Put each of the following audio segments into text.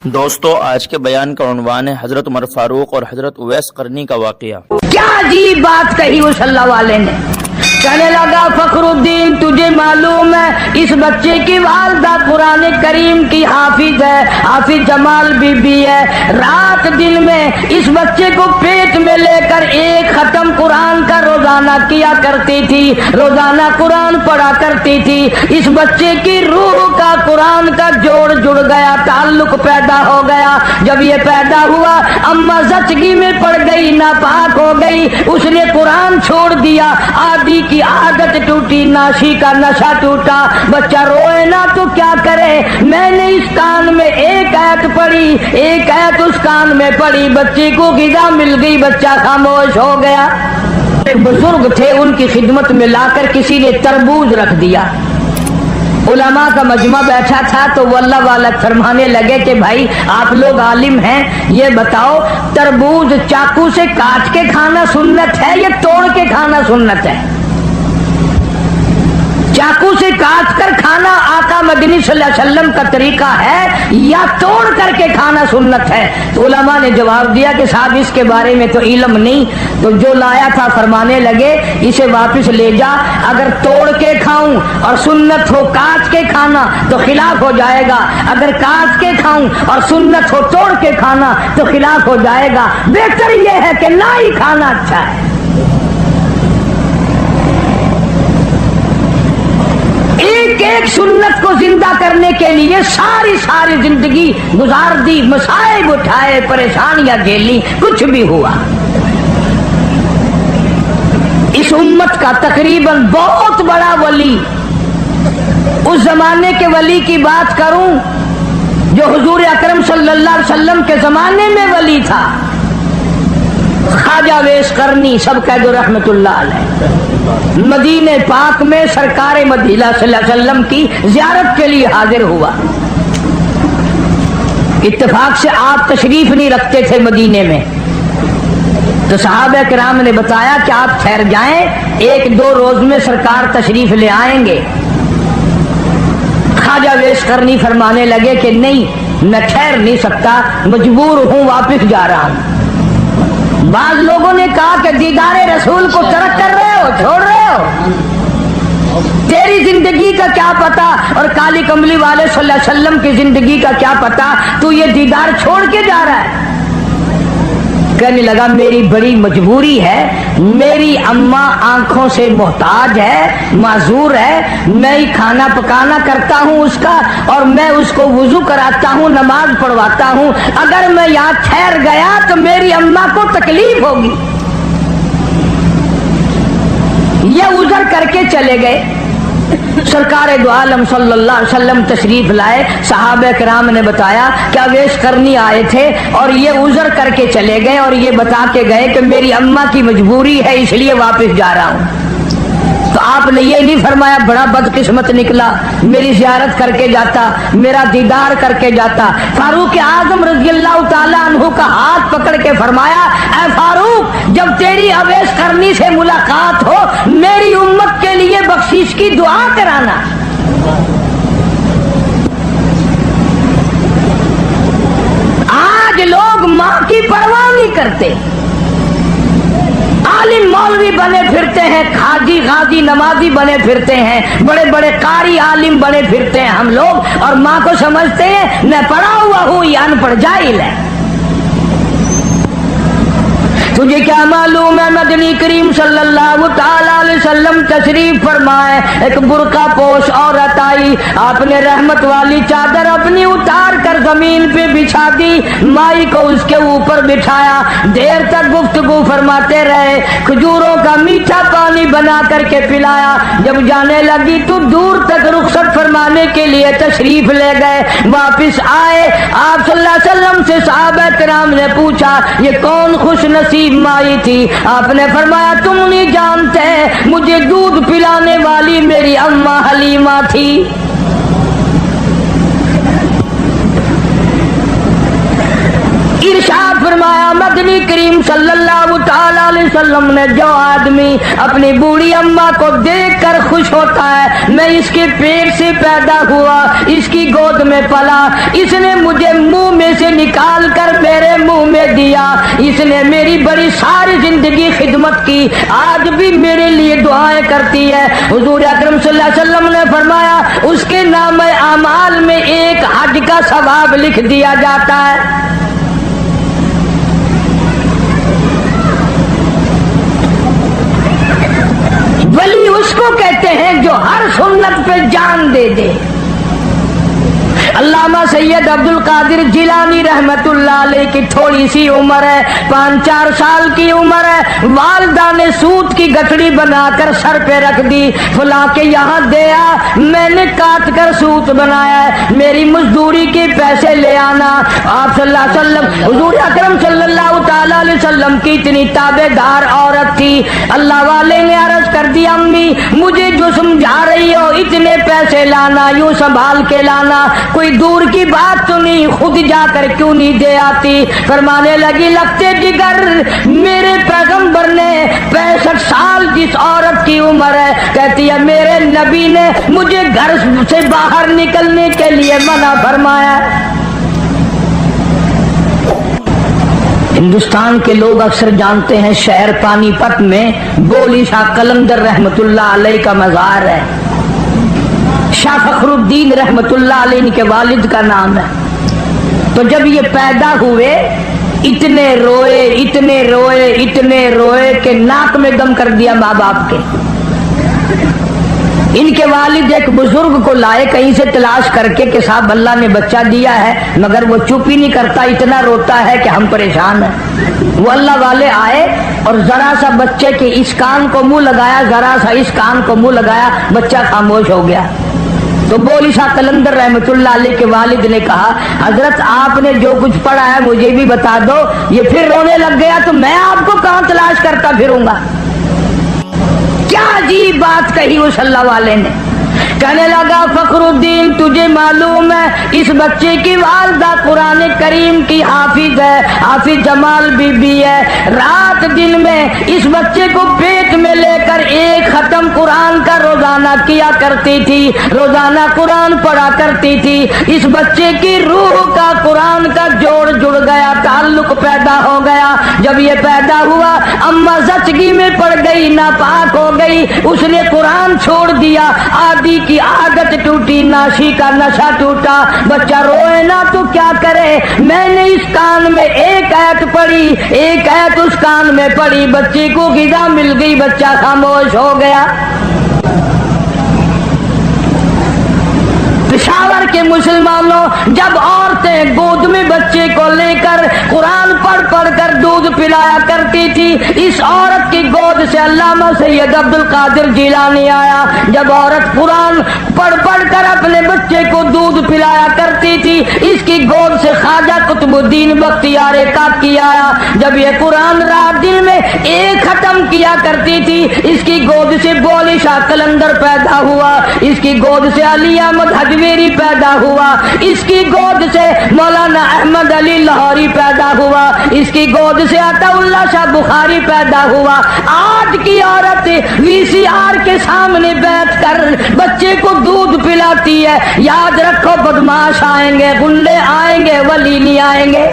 دوستو آج کے بیان کا عنوان ہے حضرت عمر فاروق اور حضرت اویس قرنی کا واقعہ۔ کیا عجیب بات کہی اس اللہ والے نے، کہنے لگا فخر الدین تجھے معلوم ہے اس بچے کی والدہ قرآن کریم کی حافظ ہے، حافظ جمال بی بی ہے، رات دن میں اس بچے کو پیٹ میں لے کر ایک ختم قرآن کا روزانہ کیا کرتی تھی، روزانہ قرآن پڑھا کرتی تھی۔ اس بچے کی روح کا قرآن کا جوڑ جڑ گیا، تعلق پیدا ہو گیا۔ جب یہ پیدا ہوا اماں زچگی میں پڑ گئی، ناپاک ہو گئی، اس نے قرآن چھوڑ دیا، آدھی کی عادت ٹوٹی، ناشی کا نشہ ٹوٹا۔ بچہ روئے نا تو کیا کرے، میں نے اس کان میں ایک آیت پڑھی، ایک آیت اس کان میں پڑھی، بچے کو غذا مل گئی، بچہ خاموش ہو گیا۔ ایک بزرگ تھے، ان کی خدمت میں لا کر کسی نے تربوز رکھ دیا۔ علماء کا مجمع بیٹھا تھا تو وہ اللہ والا فرمانے لگے کہ بھائی آپ لوگ عالم ہیں، یہ بتاؤ تربوز چاقو سے کاٹ کے کھانا سنت ہے یا توڑ کے کھانا سنت ہے؟ چاقو سے کاٹ کر کھانا آقا مدنی صلی اللہ علیہ وسلم کا طریقہ ہے یا توڑ کر کے کھانا سنت ہے؟ تو علماء نے جواب دیا کہ صاحب اس کے بارے میں تو علم نہیں۔ تو جو لایا تھا فرمانے لگے اسے واپس لے جا، اگر توڑ کے کھاؤں اور سنت ہو کاٹ کے کھانا تو خلاف ہو جائے گا، اگر کاٹ کے کھاؤں اور سنت ہو توڑ کے کھانا تو خلاف ہو جائے گا، بہتر یہ ہے کہ نہ ہی کھانا اچھا ہے۔ ایک ایک سنت کو زندہ کرنے کے لیے ساری زندگی گزار دی، مصائب اٹھائے، پریشانیاں جھیلی، کچھ بھی ہوا۔ اس امت کا تقریباً بہت بڑا ولی، اس زمانے کے ولی کی بات کروں جو حضور اکرم صلی اللہ علیہ وسلم کے زمانے میں ولی تھا، خواجہ اویس قرنی، سب کہہ دو رحمت اللہ علیہ۔ مدینہ پاک میں سرکار مدینہ صلی اللہ علیہ وسلم کی زیارت کے لیے حاضر ہوا۔ اتفاق سے آپ تشریف نہیں رکھتے تھے مدینے میں، تو صحابہ کرام نے بتایا کہ آپ ٹھہر جائیں، ایک دو روز میں سرکار تشریف لے آئیں گے۔ خواجہ اویس قرنی فرمانے لگے کہ نہیں، میں ٹھہر نہیں سکتا، مجبور ہوں، واپس جا رہا ہوں۔ بعض لوگوں نے کہا کہ دیدار رسول کو ترک کر رہے ہو، چھوڑ رہے ہو، تیری زندگی کا کیا پتا، اور کالی کملی والے صلی اللہ علیہ وسلم کی زندگی کا کیا پتا، تو یہ دیدار چھوڑ کے جا رہا ہے۔ کہنے لگا میری بڑی مجبوری ہے، میری اماں آنکھوں سے محتاج ہے، معذور ہے، میں ہی کھانا پکانا کرتا ہوں اس کا، اور میں اس کو وضو کراتا ہوں، نماز پڑھواتا ہوں، اگر میں یہاں ٹھہر گیا تو میری اماں کو تکلیف ہوگی۔ یہ عذر کر کے چلے گئے۔ سرکار دو عالم صلی اللہ علیہ وسلم تشریف لائے، صحابہ کرام نے بتایا کہ اویس قرنی آئے تھے اور یہ عذر کر کے چلے گئے، اور یہ بتا کے گئے کہ میری اماں کی مجبوری ہے اس لیے واپس جا رہا ہوں۔ تو آپ نے یہ نہیں فرمایا بڑا بدقسمت نکلا، میری زیارت کر کے جاتا، میرا دیدار کر کے جاتا۔ فاروق اعظم رضی اللہ تعالیٰ عنہ کا ہاتھ پکڑ کے فرمایا اے فاروق، جب تیری اویس قرنی سے ملاقات ہو میری امت کے لیے بخشش کی دعا کرانا۔ آج لوگ ماں کی پرواہ نہیں کرتے، عالم مولوی بنے پھرتے ہیں، حاجی غازی نمازی بنے پھرتے ہیں، بڑے بڑے قاری عالم بنے پھرتے ہیں ہم لوگ، اور ماں کو سمجھتے ہیں میں پڑھا ہوا ہوں، یہ ان پڑھ جاہل ہے۔ تجھے کیا معلوم ہے مدنی کریم صلی اللہ تعالیٰ علیہ وسلم تشریف فرمائے، ایک برقع پوش عورت آئی، آپ نے رحمت والی چادر اپنی اتار کر زمین پہ بچھا دی، مائی کو اس کے اوپر بٹھایا، دیر تک گفتگو فرماتے رہے، کھجوروں کا میٹھا پانی بنا کر کے پلایا۔ جب جانے لگی تو دور تک رخصت فرمانے کے لیے تشریف لے گئے، واپس آئے، آپ صلی اللہ علیہ وسلم سے صحابہ کرام نے پوچھا یہ کون خوش نصیب مائی تھی؟ آپ نے فرمایا تم نہیں جانتے، مجھے دودھ پلانے والی میری اماں حلیمہ تھی۔ ارشاد فرمایا مدنی کریم صلی اللہ تعالیٰ علیہ وسلم نے جو آدمی اپنی بوڑھی اماں کو دیکھ کر خوش ہوتا ہے، میں اس کے پیٹ سے پیدا ہوا، اس کی گود میں پلا، اس نے مجھے منہ میں نکال کر میرے منہ میں دیا. اس نے میری بڑی ساری زندگی خدمت کی, آج بھی میرے لیے دعائیں کرتی ہے. حضور اکرم صلی اللہ علیہ وسلم نے فرمایا اس کے نام اعمال میں ایک حج کا ثواب لکھ دیا جاتا ہے. ولی اس کو کہتے ہیں جو ہر سنت پہ جان دے دے. علامہ سید عبد القادر جیلانی رحمت اللہ علیہ کی تھوڑی سی عمر ہے, 5-4 سال کی عمر ہے. والدہ نے سوت کی گٹھڑی بنا کر سر پہ رکھ دی, فلاں کے یہاں دیا, میں نے کاٹ کر سوت بنایا ہے, میری مزدوری کے پیسے لے آنا. آپ صلی اللہ علیہ وسلم, حضور اکرم صلی اللہ تعالی علیہ وسلم کی اتنی تابع دار عورت تھی. اللہ والے نے عرض کر دی امی مجھے جو سمجھا رہی ہو اتنے پیسے لانا, یوں سنبھال کے لانا, کوئی دور کی بات تو نہیں, خود جا کر کیوں نہیں دے آتی. فرمانے لگی لگتے جگر میرے پیغمبر نے 65 سال جس عورت کی عمر ہے, کہتی ہے میرے نبی نے مجھے گھر سے باہر نکلنے کے لیے منع فرمایا. ہندوستان کے لوگ اکثر جانتے ہیں شہر پانی پت میں بولی شاہ قلندر رحمت اللہ علیہ کا مزار ہے. شاہ فخر الدین رحمت اللہ علیہ ان کے والد کا نام ہے. تو جب یہ پیدا ہوئے اتنے روئے اتنے روئے اتنے روئے کہ ناک میں دم کر دیا ماں باپ کے. ان کے والد ایک بزرگ کو لائے کہیں سے تلاش کر کے کہ صاحب اللہ نے بچہ دیا ہے, مگر وہ چپ ہی نہیں کرتا, اتنا روتا ہے کہ ہم پریشان ہیں. وہ اللہ والے آئے اور ذرا سا بچے کے اس کان کو منہ لگایا, ذرا سا اس کان کو منہ لگایا, بچہ خاموش ہو گیا. تو بولی شاہ قلندر رحمت اللہ علیہ کے والد نے کہا حضرت آپ نے جو کچھ پڑھا ہے مجھے بھی بتا دو, یہ پھر رونے لگ گیا تو میں آپ کو کہاں تلاش کرتا پھروں گا. کیا عجیب بات کہی اس اللہ والے نے. کہنے لگا فخر الدین تجھے معلوم ہے اس بچے کی والدہ قرآن کریم کی حافظ ہے, حافظ جمال بی بی ہے. رات دن میں اس بچے کو پیٹ میں لے کر ایک ختم قرآن کا روزانہ کیا کرتی تھی, روزانہ قرآن پڑھا کرتی تھی. اس بچے کی روح کا قرآن کا جوڑ جڑ گیا, تعلق پیدا ہو گیا. جب یہ پیدا ہوا اماں زچگی میں پڑ گئی, ناپاک ہو گئی, اس نے قرآن چھوڑ دیا, آدھی کی عادت ٹوٹی, ناشی کا نشہ ٹوٹا. بچہ روئے نا تو کیا کرے, میں نے اس کان میں ایک آیت پڑھی, ایک آیت اس کان میں پڑھی, بچے کو غذا مل گئی, بچہ خاموش ہو گیا. پشاور کے مسلمانوں جب عورتیں گود میں بچے کو لے کر قرآن پڑھ پڑھ کر دودھ پلایا کرتی تھی, اس عورت کی گود سے علامہ سید عبد القادر جیلانی آیا. جب عورت قرآن پڑھ پڑھ کر اپنے بچے کو دودھ پلایا کرتی تھی, اس کی گود سے خواجہ قطب الدین بختیار کاکی آیا. جب یہ قرآن رات دن میں ایک ختم کیا کرتی تھی, اس کی گود سے بولی شاہ قلندر پیدا ہوا, اس کی گود سے علی احمد حجویری پیدا ہوا, اس کی گود سے مولانا احمد علی لاہوری پیدا ہوا, اس کی گود سے عطا اللہ شاہ بخاری پیدا ہوا. آج کی عورت VCR کے سامنے بیٹھ کر بچے کو دودھ پلاتی ہے. یاد رکھو بدماش آئیں گے, گنڈے آئیں گے, ولی نہیں آئیں گے.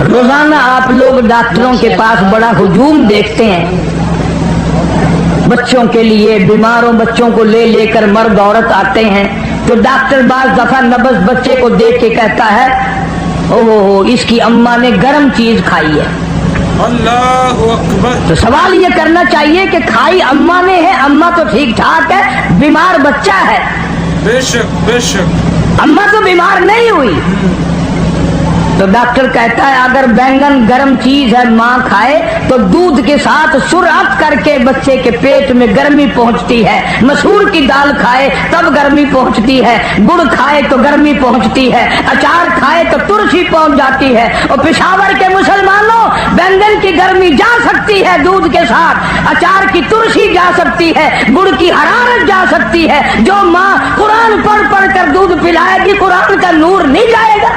روزانہ آپ لوگ ڈاکٹروں کے پاس بڑا ہجوم دیکھتے ہیں. بچوں کے لیے بیماروں بچوں کو لے لے کر مرد عورت آتے ہیں, تو ڈاکٹر بعض دفعہ نبض بچے کو دیکھ کے کہتا ہے او اس کی اماں نے گرم چیز کھائی ہے. اللہ اکبر. تو سوال یہ کرنا چاہیے کہ کھائی اماں نے ہے, اماں تو ٹھیک ٹھاک ہے, بیمار بچہ ہے. بے شک بے شک, اماں تو بیمار نہیں ہوئی. تو ڈاکٹر کہتا ہے اگر بینگن گرم چیز ہے ماں کھائے تو دودھ کے ساتھ سرعت کر کے بچے کے پیٹ میں گرمی پہنچتی ہے. مسور کی دال کھائے تب گرمی پہنچتی ہے, گڑ کھائے تو گرمی پہنچتی ہے, اچار کھائے تو ترشی پہنچ جاتی ہے. اور پشاور کے مسلمانوں بینگن کی گرمی جا سکتی ہے دودھ کے ساتھ, اچار کی ترشی جا سکتی ہے, گڑ کی حرارت جا سکتی ہے. جو ماں قرآن پڑھ پڑھ کر دودھ پلائے گی قرآن کا نور نہیں جائے گا.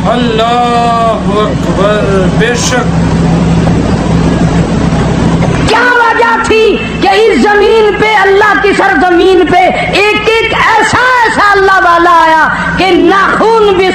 اللہ اکبر. بے شک. کیا وجہ تھی کہ اس زمین پہ اللہ کی سرزمین پہ ایک ایک ایسا ایسا اللہ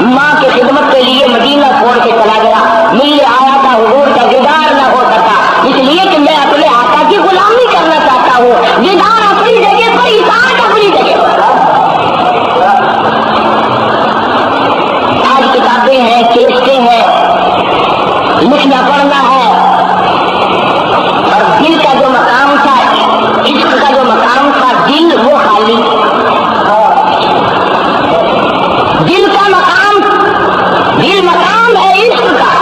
ماں کی خدمت کے لیے مدینہ چھوڑ کے چلا گیا. مل آیا تھا حضور کا دیدار نہ ہو سکا, اس لیے کہ میں اپنے آقا کی غلامی کرنا چاہتا ہوں. دیدار اپنی جگہ پر, اطاعت اپنی جگہ پر. آج کتابیں ہیں, کیسٹیں ہیں, لکھنا پڑھنا ہے, اور دل کا جو مقام تھا, عشق کا جو مقام تھا, دل وہ خالی. دل کا مقام, دل مقام ہے عشق کا.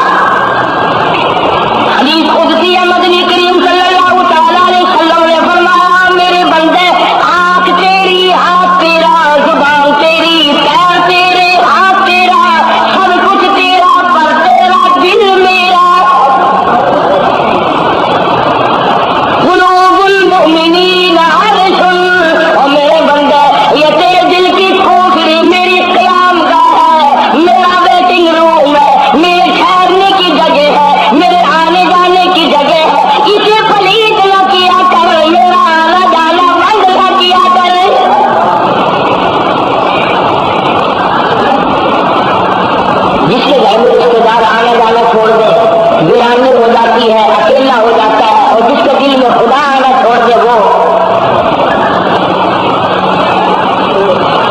حدیث قدسی ہے, مدنی کریم صلی اللہ تعالی علیہ وسلم نے فرمایا, میرے بندے, آنکھ تیری, ہاتھ تیرا, زبان تیری, پیر تیرے, ہاتھ تیرا, سب کچھ تیرا, پر تیرا دل میرا. قلوب المؤمنین عرش, اور میرے بندے, یہ تیرے دل کی کھوپڑی میری قیام گاہ ہے, میرا ویٹنگ روم ہے, میرے ٹھہرنے کی جگہ ہے, میرے آنے جانے کی جگہ ہے. اسے پلیت نہ کیا کر, میرا آنا جانا بند نہ کیا کر. جس کے گھر میں رشتے دار آنا جانا چھوڑ دے, ویرانی ہو جاتی ہے, اکیلا ہو جاتا ہے, اور جس کے دل میں خدا آنا چھوڑ دے, وہ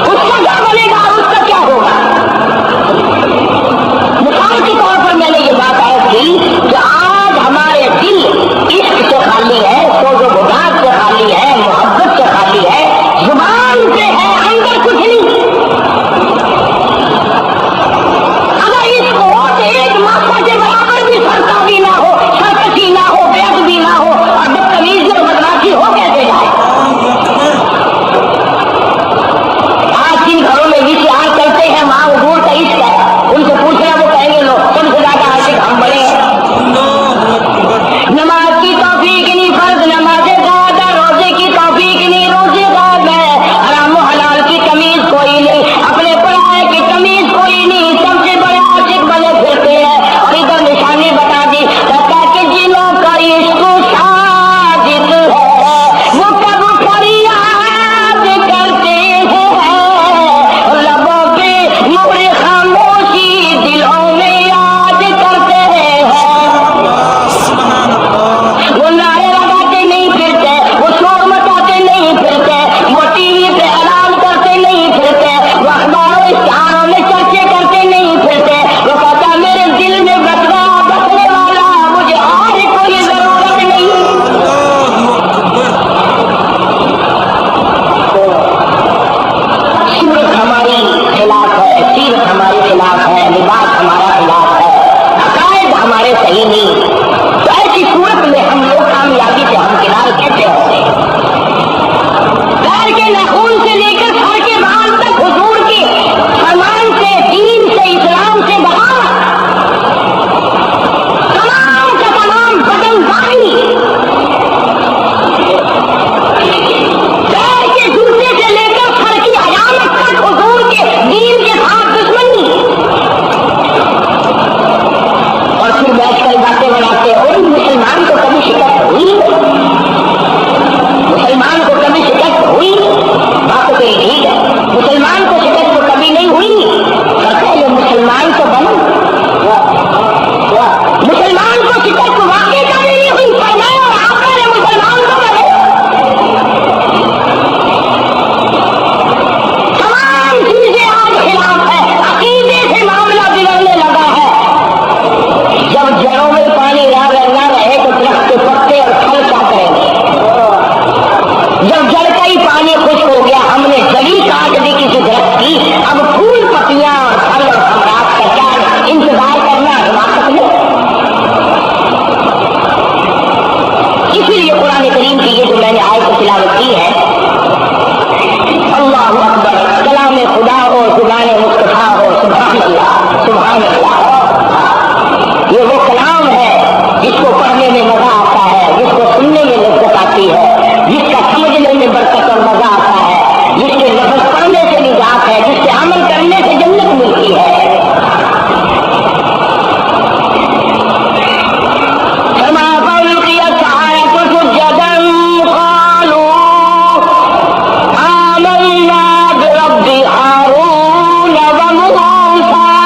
اس کا کیا بنے گا, اس کا کیا ہوگا. مثال کے طور پر میں نے یہ بات عرض کی کہ آج ہمارے دل عشق سے خالی ہے, سوز و بغاض سے خالی ہے, محبت سے خالی ہے, زبان سے ہے, اندر کچھ نہیں. اگر عشق ہو تو ایک ماسا کے برابر بھی سرتا بھی نہ ہو, سرکشی نہ ہو, بیعت بھی نہ ہو, اور بدتمیزی اور بدماشی ہو کیسے جائے. آج جن گھروں میں وشیار چلتے ہیں, وہاں حضور کا عشق ہے. ان سے پوچھنا, وہ کہیں گے لوگ سب سے زیادہ عاشق ہم بڑے ہیں. نماز کی توفیق نہیں, فرض نماز زیادہ, روزے کی توفیق نہیں, روزے زیادہ, حرام و حلال کی تمیز کوئی نہیں, اپنے پرائے کی تمیز کوئی نہیں, سب سے بڑے عاشق بنے پھرتے ہیں. اور ادھر نشانی بتا دی, کہتا کہ جنہوں کا عشق صادق ہے وہ کب فریاد کرتے ہیں, لبوں پہ مہر خاموشی دلوں میں یاد کرتے ہیں. وہ نعرے لگاتے نہیں پھرتے, وہ شور مچاتے نہیں پھرتے, وہ ٹی وی پہ اعلان کرتے نہیں پھرتے, وہ اخبار و اشتہاروں میں چرچے کرتے نہیں پھرتے. وہ کہتا میرے دل میں بسنے والا مجھے اور کوئی ضرورت نہیں. صورت ہماری خلاف ہے, سیرت ہمارے خلاف ہے, لباس ہمارا خلاف ہے, عقائد ہمارے صحیح نہیں. تو ایسی صورت میں ہم لوگ کامیابی سے ہمکنار کیسے ہوتے ہیں؟ پیر کے ناخن سے لے کر سر کے بال تک حضور کے فرمان سے, دین سے, اسلام سے بغاوت, تمام کا تمام بدن داری. پیر کے جوتے سے لے کر سر کی علامت تک حضور کے دین کے ساتھ دشمنی. اور پھر بیٹھ کر باتیں بناتے, اور مسلمان کو کبھی شکست ہوئی, مسلمان کو کبھی شکست ہوئی, بات تو ٹھیک ہے, مسلمان کو شکست تو کبھی نہیں ہوئی. اور پہلے مسلمان تو بنو, مسلمان کو شکست واقعی کبھی نہیں ہوئی, فرمایا اور آپ نے مسلمان کو بنے. تمام چیزیں آج خلاف ہے, عقیدے سے معاملہ بگڑنے لگا ہے. جب جڑوں میں پانی نہ رہے تو درخت کے پتے اور پھل کیا کریں گے. جب جڑ کا ہی پانی خشک ہو گیا, ہم نے جڑی کاٹ دی کسی درخت کی, اب پھول پتیاں اور پھل اور ثمرات کا کیا انتظار کرنا حماقت نہیں. اسی لیے قرآن کریم کی یہ جو میں نے آیت تلاوت کی ہے, اللہ اکبر, کلام خدا ہو, زبان مصطفیٰ ہو, سبحان اللہ, سبحان اللہ. یہ وہ کلام ہے جس کو پڑھنے میں مزہ آتا ہے, جس کو سننے میں لذت آتی ہے, جس کا سمجھنے میں برکت اور مزہ آتا ہے, جس کے لفظ پڑھنے سے نجات ہے, جس سے عمل کرنے سے جنت ملتی ہے. آمنا برب هارون وموسى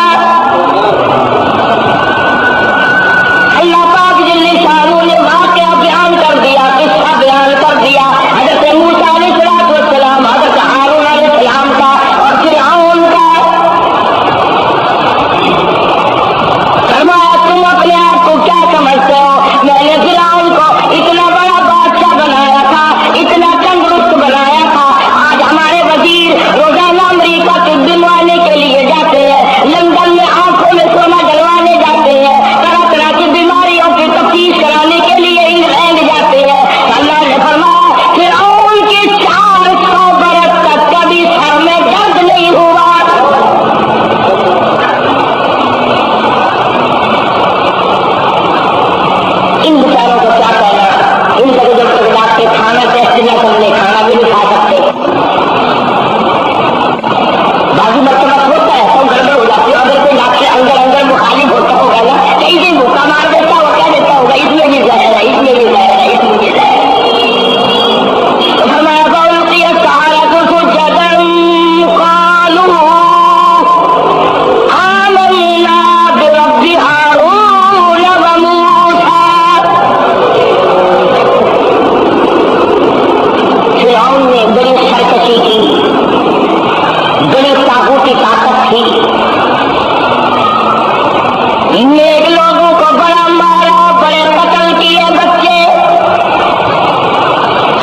یہ بچے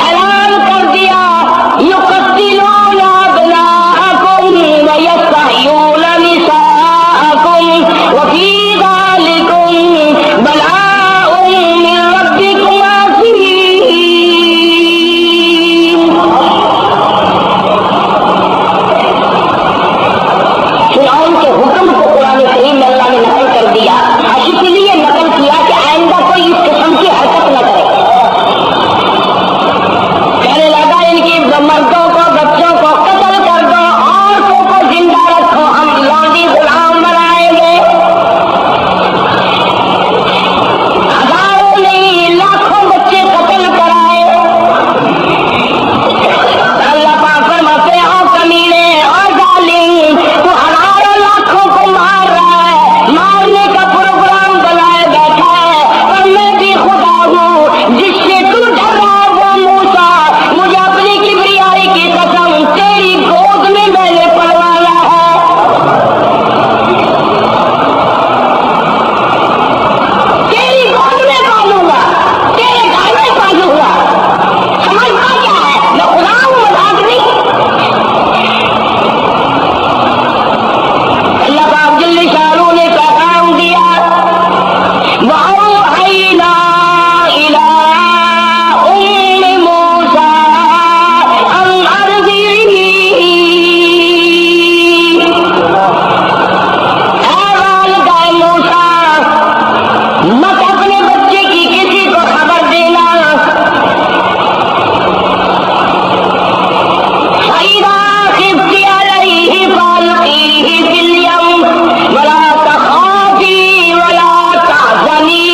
اعلان کر دیا یقتلون ابناءکم ویستحیون نساءکم وفی ذالکم بلاء من ربکم عظیم۔ فرعون کے حکم کو قرآن کریم میں اللہ نے نقل کر دیا، اس لیے نقل کیا کہ آئندہ کوئی اس قسم کی حرکت نہ کرے۔ کہنے لگا ان کی مردوں کو بچوں کو قتل کر دو، عورتوں کو زندہ رکھو، ہم لونڈی غلام بنائیں گے۔ ہزاروں نہیں لاکھوں بچے قتل کرائے۔ اللہ پاک فرماتے ہیں او کمینے اور ظالم، تو ہزاروں لاکھوں کو مار رہا ہے، مارنے کا پروگرام بنائے بیٹھا ہے، اور میں بھی خدا ہوں جس سے تو ڈر رہا ہے وہ موسیٰ، مجھے اپنی کبریائی کی قسم تیری گود میں میں نے پڑوانا ہے۔ تیری گود میں پالوں گا، تیرے گھر میں پالوں گا۔ سمجھتا کیا ہے میں خدا ہوں، مذاق نہیں۔ اللہ پاک جل شانہ نے پیغام دیا وَأَوْحَيْنَا إِلَىٰ أُمِّ مُوسَىٰ أَنْ أَرْضِعِهِ۔ اے والدہ موسیٰ، مت اپنے بچے کی کسی کو خبر دینا۔ فَإِذَا خِفْتِ عَلَيْهِ فَأَلْقِيهِ فِي الْيَمِّ وَلَا تَخَافِي وَلَا تَحْزَنِي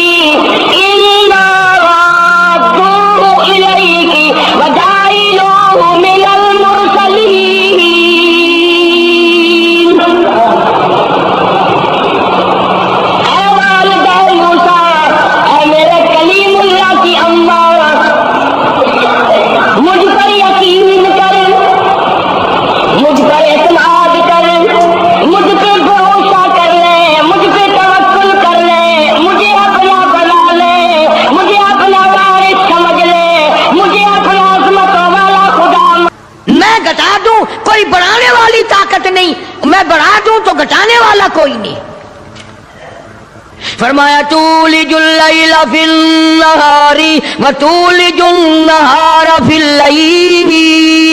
إِنَّا رَادُّوهُ إِلَيْكِ وَجَاعِلُوهُ مِنَ الْمُرْسَلِينَ۔ اے والدہ موسیٰ، اے میرے کلیم اللہ کی اماں، مجھ پر یقین کر، مجھ پر اعتماد کر، مجھ پہ بھروسہ کر لے، مجھ پہ توکل کر لے، مجھے اپنا بنا لے، مجھے اپنا وارث سمجھ لے، مجھے اپنا عظمتوں والا خدا میں گھٹا دوں، کوئی بڑھانے والی طاقت نہیں، میں بڑھا دوں تو گھٹانے والا کوئی نہیں۔ فرمایا تولج اللیل فی النہار وتولج النہار فی اللیل۔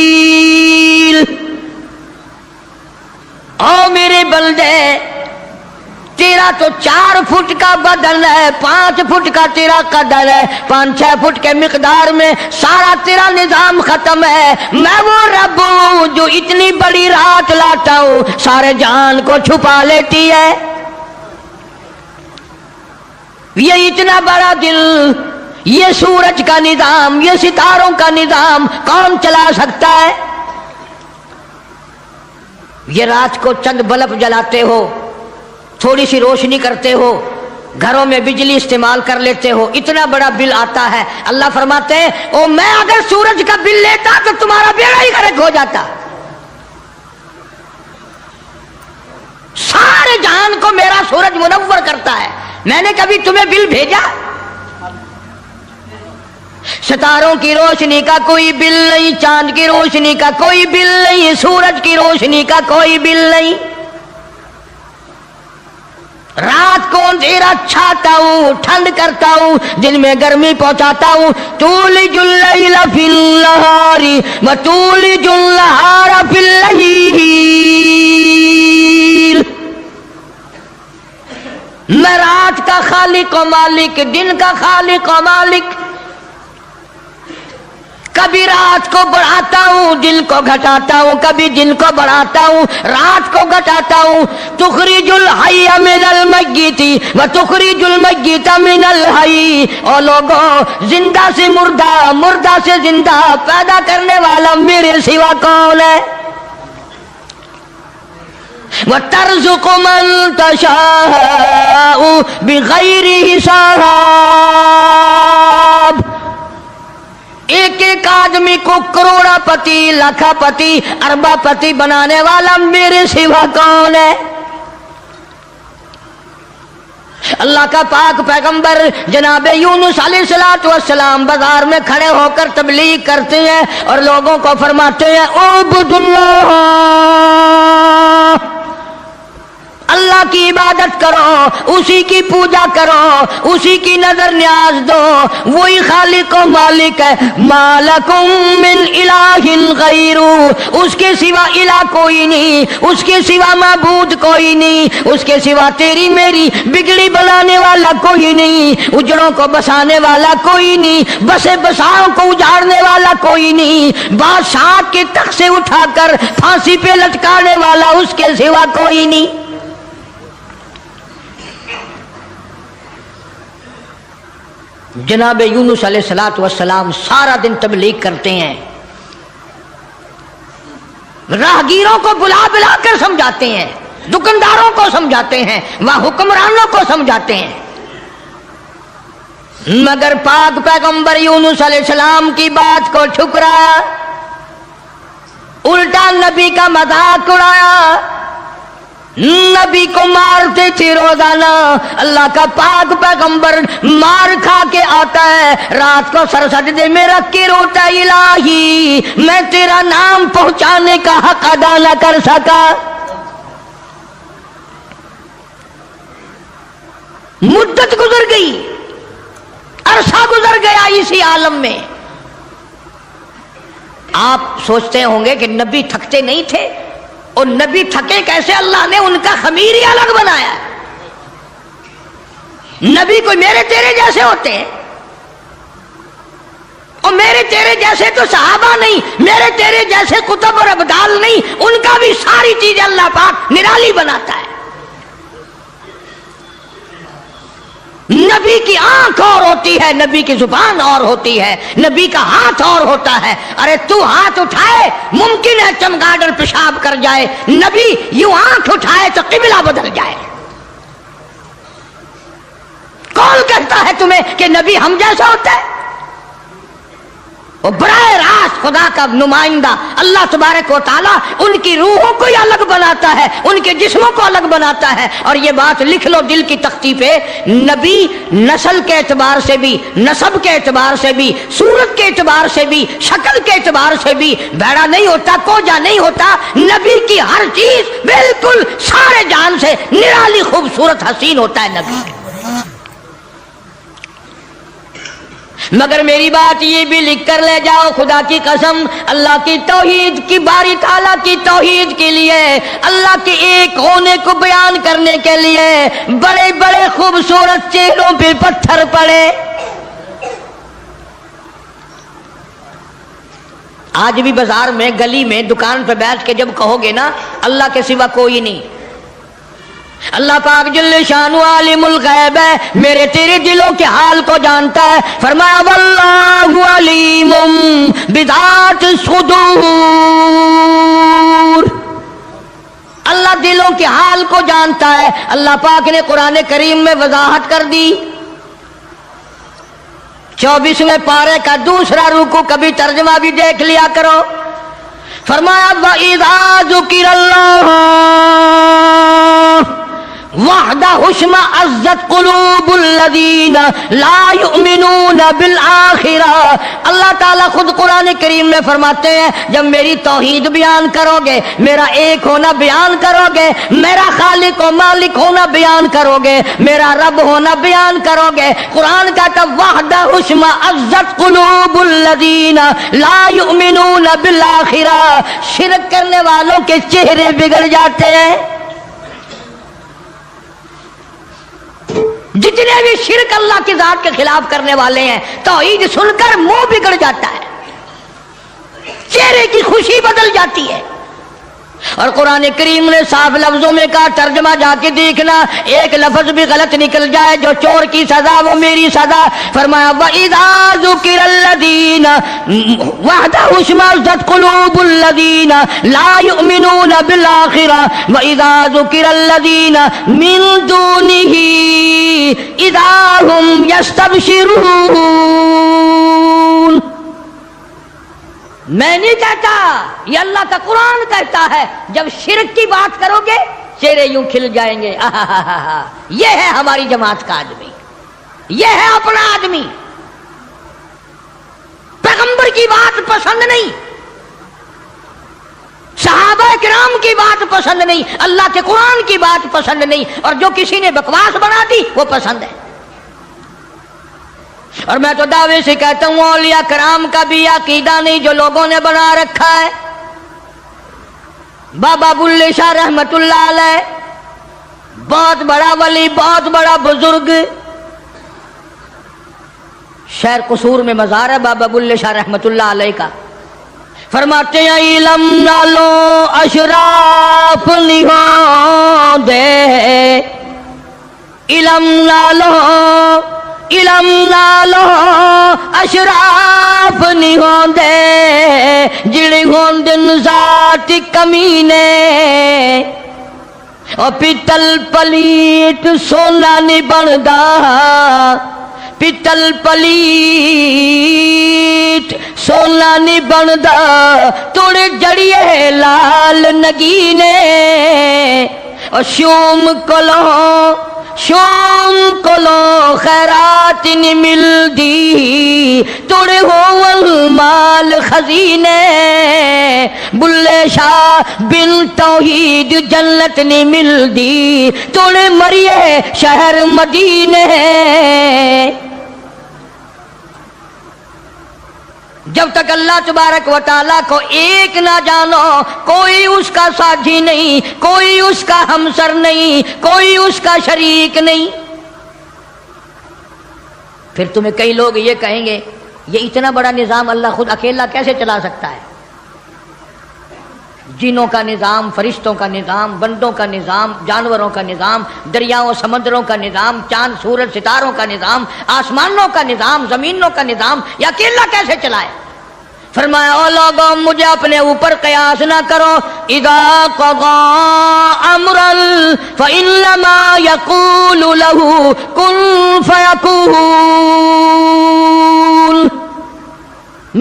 او میرے بندے، تیرا تو 4 فٹ کا بدن ہے، 5 فٹ کا تیرا قدر ہے، 5-6 فٹ کے مقدار میں سارا تیرا نظام ختم ہے۔ میں وہ رب ہوں جو اتنی بڑی رات لاتا ہوں، سارے جہان کو چھپا لیتی ہے۔ یہ اتنا بڑا دل، یہ سورج کا نظام، یہ ستاروں کا نظام کون چلا سکتا ہے؟ یہ رات کو چند بلب جلاتے ہو، تھوڑی سی روشنی کرتے ہو، گھروں میں بجلی استعمال کر لیتے ہو، اتنا بڑا بل آتا ہے۔ اللہ فرماتے ہیں او میں اگر سورج کا بل لیتا تو تمہارا بیڑا ہی غرق ہو جاتا۔ سارے جہان کو میرا سورج منور کرتا ہے، میں نے کبھی تمہیں بل بھیجا؟ ستاروں کی روشنی کا کوئی بل نہیں، چاند کی روشنی کا کوئی بل نہیں، سورج کی روشنی کا کوئی بل نہیں۔ رات کو اندھیرا چھاتا ہوں، ٹھنڈ کرتا ہوں، دن میں گرمی پہنچاتا ہوں۔ تولج اللیل فی النہار وتولج النہار فی اللیل۔ میں رات کا خالق و مالک، دن کا خالق و مالک، کبھی رات کو بڑھاتا ہوں، دن کو گھٹاتا ہوں، کبھی دن کو بڑھاتا ہوں، رات کو گھٹاتا ہوں۔ تخرج الحی من المیت وتخرج المیت من الحی۔ او لوگوں، زندہ سے مردہ، مردہ سے زندہ پیدا کرنے والا میرے سوا کون ہے؟ وَتَرْزُقُ مَن تَشَاءُ بِغَيْرِ حساب۔ ایک ایک آدمی کو کروڑا پتی، لاکھا پتی، اربا پتی بنانے والا میرے سوا کون ہے؟ اللہ کا پاک پیغمبر جناب یونس علیہ السلام بازار میں کھڑے ہو کر تبلیغ کرتے ہیں اور لوگوں کو فرماتے ہیں اعبدوا اللہ، اللہ کی عبادت کرو، اسی کی پوجا کرو، اسی کی نظر نیاز دو، وہی خالق و مالک ہے۔ ما لکم من الہ غیر، اس کے سوا الہ کوئی نہیں، اس کے سوا معبود کوئی نہیں، اس کے سوا تیری میری بگڑی بنانے والا کوئی نہیں، اجڑوں کو بسانے والا کوئی نہیں، بسے بساؤں کو اجاڑنے والا کوئی نہیں، بادشاہ کے تخت سے اٹھا کر پھانسی پہ لٹکانے والا اس کے سوا کوئی نہیں۔ جناب یونس علیہ السلام سارا دن تبلیغ کرتے ہیں، راہگیروں کو بلا بلا کر سمجھاتے ہیں، دکانداروں کو سمجھاتے ہیں، وہاں حکمرانوں کو سمجھاتے ہیں، مگر پاک پیغمبر یونس علیہ السلام کی بات کو ٹھکرایا، الٹا نبی کا مذاق اڑایا، نبی کو مارتے تھے روزانہ۔ اللہ کا پاک پیغمبر مار کھا کے آتا ہے، رات کو سر سجدے میں رکھ کے روتا ہے، الہی میں تیرا نام پہنچانے کا حق ادا نہ کر سکا۔ مدت گزر گئی، عرصہ گزر گیا اسی عالم میں۔ آپ سوچتے ہوں گے کہ نبی تھکتے نہیں تھے، اور نبی تھکے کیسے؟ اللہ نے ان کا خمیر ہی الگ بنایا ہے۔ نبی کوئی میرے تیرے جیسے ہوتے ہیں، اور میرے تیرے جیسے تو صحابہ نہیں، میرے تیرے جیسے کتب اور ابدال نہیں، ان کا بھی ساری چیزیں اللہ پاک نرالی بناتا ہے۔ نبی کی آنکھ اور ہوتی ہے، نبی کی زبان اور ہوتی ہے، نبی کا ہاتھ اور ہوتا ہے۔ ارے تو ہاتھ اٹھائے ممکن ہے چمگادڑ پیشاب کر جائے، نبی یوں آنکھ اٹھائے تو قبلہ بدل جائے۔ کون کہتا ہے تمہیں کہ نبی ہم جیسا ہوتا ہے؟ وہ براہ راست خدا کا نمائندہ اللہ تبارک و تعالیٰ ان کی روحوں کو ہی الگ بناتا ہے، ان کے جسموں کو الگ بناتا ہے۔ اور یہ بات لکھ لو دل کی تختی پہ، نبی نسل کے اعتبار سے بھی، نسب کے اعتبار سے بھی، صورت کے اعتبار سے بھی، شکل کے اعتبار سے بھی بھیڑا نہیں ہوتا، کوجا نہیں ہوتا۔ نبی کی ہر چیز بالکل سارے جان سے نرالی خوبصورت حسین ہوتا ہے نبی۔ مگر میری بات یہ بھی لکھ کر لے جاؤ، خدا کی قسم، اللہ کی توحید کی، باری تعالیٰ کی توحید کے لیے، اللہ کے ایک ہونے کو بیان کرنے کے لیے بڑے بڑے خوبصورت چہروں پہ پتھر پڑے۔ آج بھی بازار میں، گلی میں، دکان پہ بیٹھ کے جب کہو گے نا اللہ کے سوا کوئی نہیں، اللہ پاک جل شانہ عالم الغیب ہے، میرے تیرے دلوں کے حال کو جانتا ہے۔ فرمایا واللہ علیم بذات الصدور، اللہ دلوں کے حال کو جانتا ہے۔ اللہ پاک نے قرآن کریم میں وضاحت کر دی، 24ویں پارے کا دوسرا رکوع، کبھی ترجمہ بھی دیکھ لیا کرو۔ فرمایا وَإِذَا ذُكِرَ اللَّهُ وَحْدَهُ اشْمَأَزَّتْ قُلُوبُ الَّذِينَ لَا يُؤْمِنُونَ بِالْآخِرَةِ۔ اللہ تعالیٰ خود قرآن کریم میں فرماتے ہیں جب میری توحید بیان کرو گے، میرا ایک ہونا بیان کرو گے، میرا خالق و مالک ہونا بیان کرو گے، میرا رب ہونا بیان کرو گے، قرآن کہتا وَحْدَهُ اشْمَأَزَّتْ قُلُوبُ الَّذِينَ لَا يُؤْمِنُونَ بِالْآخِرَةِ، شرک کرنے والوں کے چہرے بگڑ جاتے ہیں۔ جتنے بھی شرک اللہ کی ذات کے خلاف کرنے والے ہیں، توحید سن کر منہ بگڑ جاتا ہے، چہرے کی خوشی بدل جاتی ہے۔ اور قرآن کریم نے صاف لفظوں میں کہا، ترجمہ جا کے دیکھنا، ایک لفظ بھی غلط نکل جائے، جو چور کی سزا وہ میری سزا۔ فرمایا وَإِذَا ذُكِرَ الَّذِينَ وَحْدَهُ اشْمَأَزَّتْ قُلُوبُ الَّذِينَ لَا يُؤْمِنُونَ بِالْآخِرَةِ وَإِذَا ذُكِرَ الَّذِينَ مِن دُونِهِ إِذَا هُمْ يَسْتَبْشِرُونَ۔ میں نہیں کہتا، یہ اللہ کا قرآن کہتا ہے، جب شرک کی بات کرو گے چہرے یوں کھل جائیں گے. یہ ہے ہماری جماعت کا آدمی, یہ ہے اپنا آدمی. پیغمبر کی بات پسند نہیں, صحابہ کرام کی بات پسند نہیں, اللہ کے قرآن کی بات پسند نہیں, اور جو کسی نے بکواس بنا دی وہ پسند ہے. اور میں تو دعوے سے کہتا ہوں اولیاء کرام کا بھی عقیدہ نہیں جو لوگوں نے بنا رکھا ہے. بابا بلے شاہ رحمت اللہ علیہ بہت بڑا ولی, بہت بڑا بزرگ, شہر قصور میں مزار ہے بابا بلے شاہ رحمت اللہ علیہ کا. فرماتے ہیں علم نالو اشراف نہیں دے, علم نالو اشراف نہیں ہوندے, جڑے ہوندن ذات کمینے, اور پیتل پلیٹ سونا نہیں بندا, پیتل پلیٹ سونا نہیں بندا, توڑے جڑیے لال نگینے, اور شوم کلو خیرات نہیں ملدی, توڑے ہو مال خزینے, بلے شاہ بن توحید جنت نہیں ملدی, توڑے مریے شہر مدینے. جب تک اللہ تبارک و تعالیٰ کو ایک نہ جانو, کوئی اس کا ساتھی نہیں, کوئی اس کا ہمسر نہیں, کوئی اس کا شریک نہیں. پھر تمہیں کئی لوگ یہ کہیں گے یہ اتنا بڑا نظام اللہ خود اکیلا کیسے چلا سکتا ہے؟ جنوں کا نظام, فرشتوں کا نظام, بندوں کا نظام, جانوروں کا نظام, دریاؤں سمندروں کا نظام, چاند سورج ستاروں کا نظام, آسمانوں کا نظام, زمینوں کا نظام, یہ اکیلا کیسے چلائے؟ فرمایا او لوگوں مجھے اپنے اوپر قیاس نہ کرو, اذا قضا امرا فانما یقول له کن فیکون.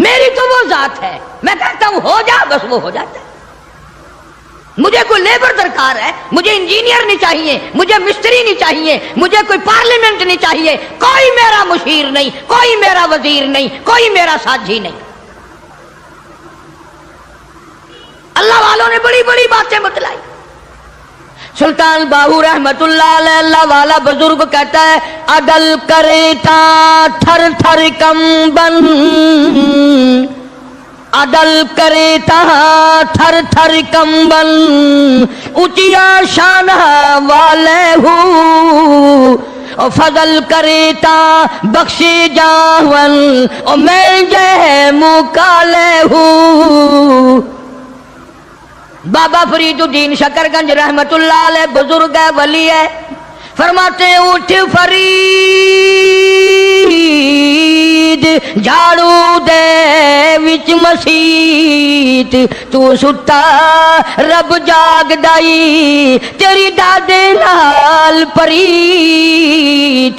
میری تو وہ ذات ہے, میں کہتا ہوں ہو جا, بس وہ ہو جاتا ہے. مجھے کوئی لیبر درکار ہے, مجھے انجینئر نہیں چاہیے, مجھے مستری نہیں چاہیے, مجھے کوئی پارلیمنٹ نہیں چاہیے, کوئی میرا مشیر نہیں, کوئی میرا وزیر نہیں, کوئی میرا ساتھی نہیں. اللہ والوں نے بڑی بڑی باتیں بتلائی. سلطان باہو رحمت اللہ علیہ اللہ والا بزرگ کہتا ہے عدل کریتا تھر تھر کمبن, عدل کریتا تھر تھر کمبن, اچیا شان والے ہوں, اور فضل کریتا بخشی جاون, اور میں جے مکالے ہوں. بابا فرید الدین شکر گنج رحمت اللہ علیہ بزرگ ہے, ولی ہے, فرماتے ہیں اٹھ فرید جھاڑو دے وچ مسیت, تو ستا رب جاگ دائی تیری دادے نال پریت.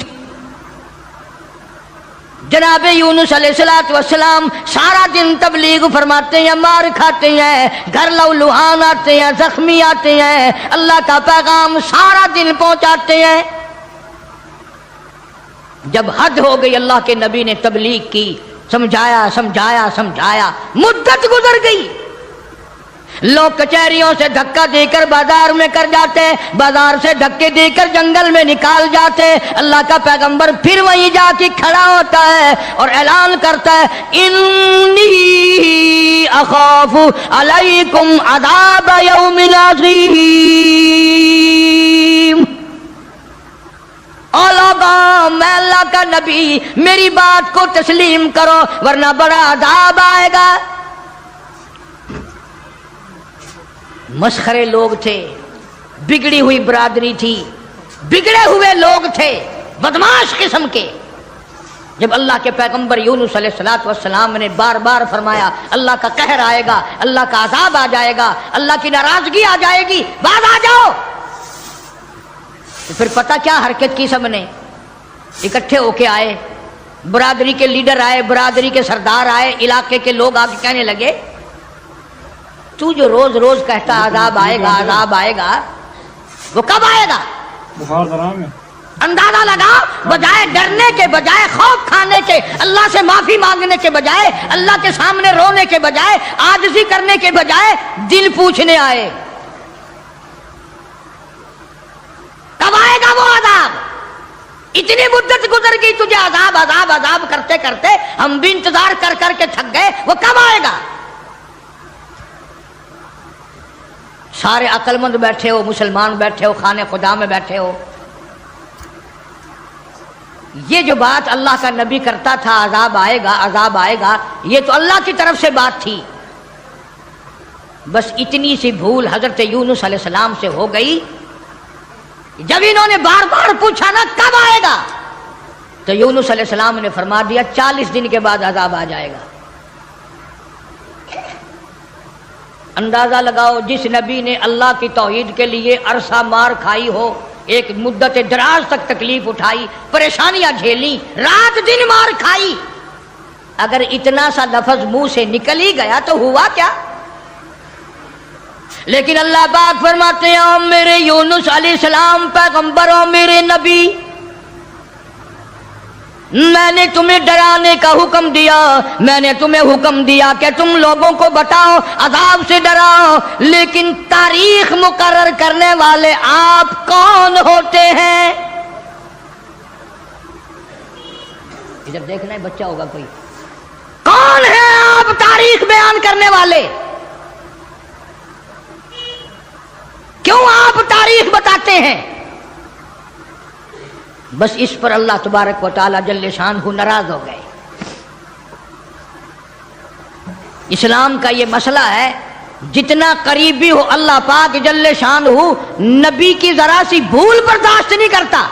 جناب یونس علیہ السلام سارا دن تبلیغ فرماتے ہیں, مار کھاتے ہیں, گھر لہوان آتے ہیں, زخمی آتے ہیں, اللہ کا پیغام سارا دن پہنچاتے ہیں. جب حد ہو گئی اللہ کے نبی نے تبلیغ کی, سمجھایا سمجھایا سمجھایا, مدت گزر گئی. لوگ کچہریوں سے دھکا دے کر بازار میں کر جاتے, بازار سے دھکے دے کر جنگل میں نکال جاتے. اللہ کا پیغمبر پھر وہیں جا کے کھڑا ہوتا ہے اور اعلان کرتا ہے انی اخاف علیکم عذاب یوم عظیم. او لوگوں میں اللہ کا نبی, میری بات کو تسلیم کرو ورنہ بڑا عذاب آئے گا. مسخرے لوگ تھے, بگڑی ہوئی برادری تھی, بگڑے ہوئے لوگ تھے, بدماش قسم کے. جب اللہ کے پیغمبر یونس علیہ السلام نے بار بار فرمایا اللہ کا قہر آئے گا, اللہ کا عذاب آ جائے گا, اللہ کی ناراضگی آ جائے گی, باز آ جاؤ, تو پھر پتہ کیا حرکت کی, سب نے اکٹھے ہو کے آئے, برادری کے لیڈر آئے, برادری کے سردار آئے, علاقے کے لوگ آ کے کہنے لگے تو جو روز روز کہتا عذاب آئے گا عذاب آئے گا, وہ کب آئے گا؟ بخار درام ہے. اندازہ لگاؤ، بجائے ڈرنے کے، بجائے خوف کھانے کے، اللہ سے معافی مانگنے کے بجائے، اللہ کے سامنے رونے کے بجائے، عاجزی کرنے کے بجائے دل پوچھنے آئے کب آئے گا وہ عذاب؟ اتنی مدت گزر گئی تجھے عذاب عذاب عذاب کرتے کرتے، ہم بھی انتظار کر کر کے تھک گئے، وہ کب آئے گا؟ سارے عقل مند بیٹھے ہو، مسلمان بیٹھے ہو، خانے خدا میں بیٹھے ہو، یہ جو بات اللہ کا نبی کرتا تھا عذاب آئے گا عذاب آئے گا، یہ تو اللہ کی طرف سے بات تھی، بس اتنی سی بھول حضرت یونس علیہ السلام سے ہو گئی. جب انہوں نے بار بار پوچھا نا کب آئے گا، تو یونس علیہ السلام نے فرما دیا 40 دن کے بعد عذاب آ جائے گا. اندازہ لگاؤ، جس نبی نے اللہ کی توحید کے لیے عرصہ مار کھائی ہو، ایک مدت دراز تک تکلیف اٹھائی، پریشانیاں جھیلی، رات دن مار کھائی، اگر اتنا سا لفظ منہ سے نکل ہی گیا تو ہوا کیا؟ لیکن اللہ پاک فرماتے ہیں میرے یونس علیہ السلام پیغمبر اور میرے نبی، میں نے تمہیں ڈرانے کا حکم دیا، میں نے تمہیں حکم دیا کہ تم لوگوں کو بتاؤ، عذاب سے ڈراؤ، لیکن تاریخ مقرر کرنے والے آپ کون ہوتے ہیں؟ ادھر دیکھنا ہے، بچہ ہوگا کوئی، کون ہے آپ تاریخ بیان کرنے والے؟ کیوں آپ تاریخ بتاتے ہیں؟ بس اس پر اللہ تبارک و تعالی جل شانہ ناراض ہو گئے. اسلام کا یہ مسئلہ ہے، جتنا قریبی ہو اللہ پاک جل شانہ نبی کی ذرا سی بھول برداشت نہیں کرتا،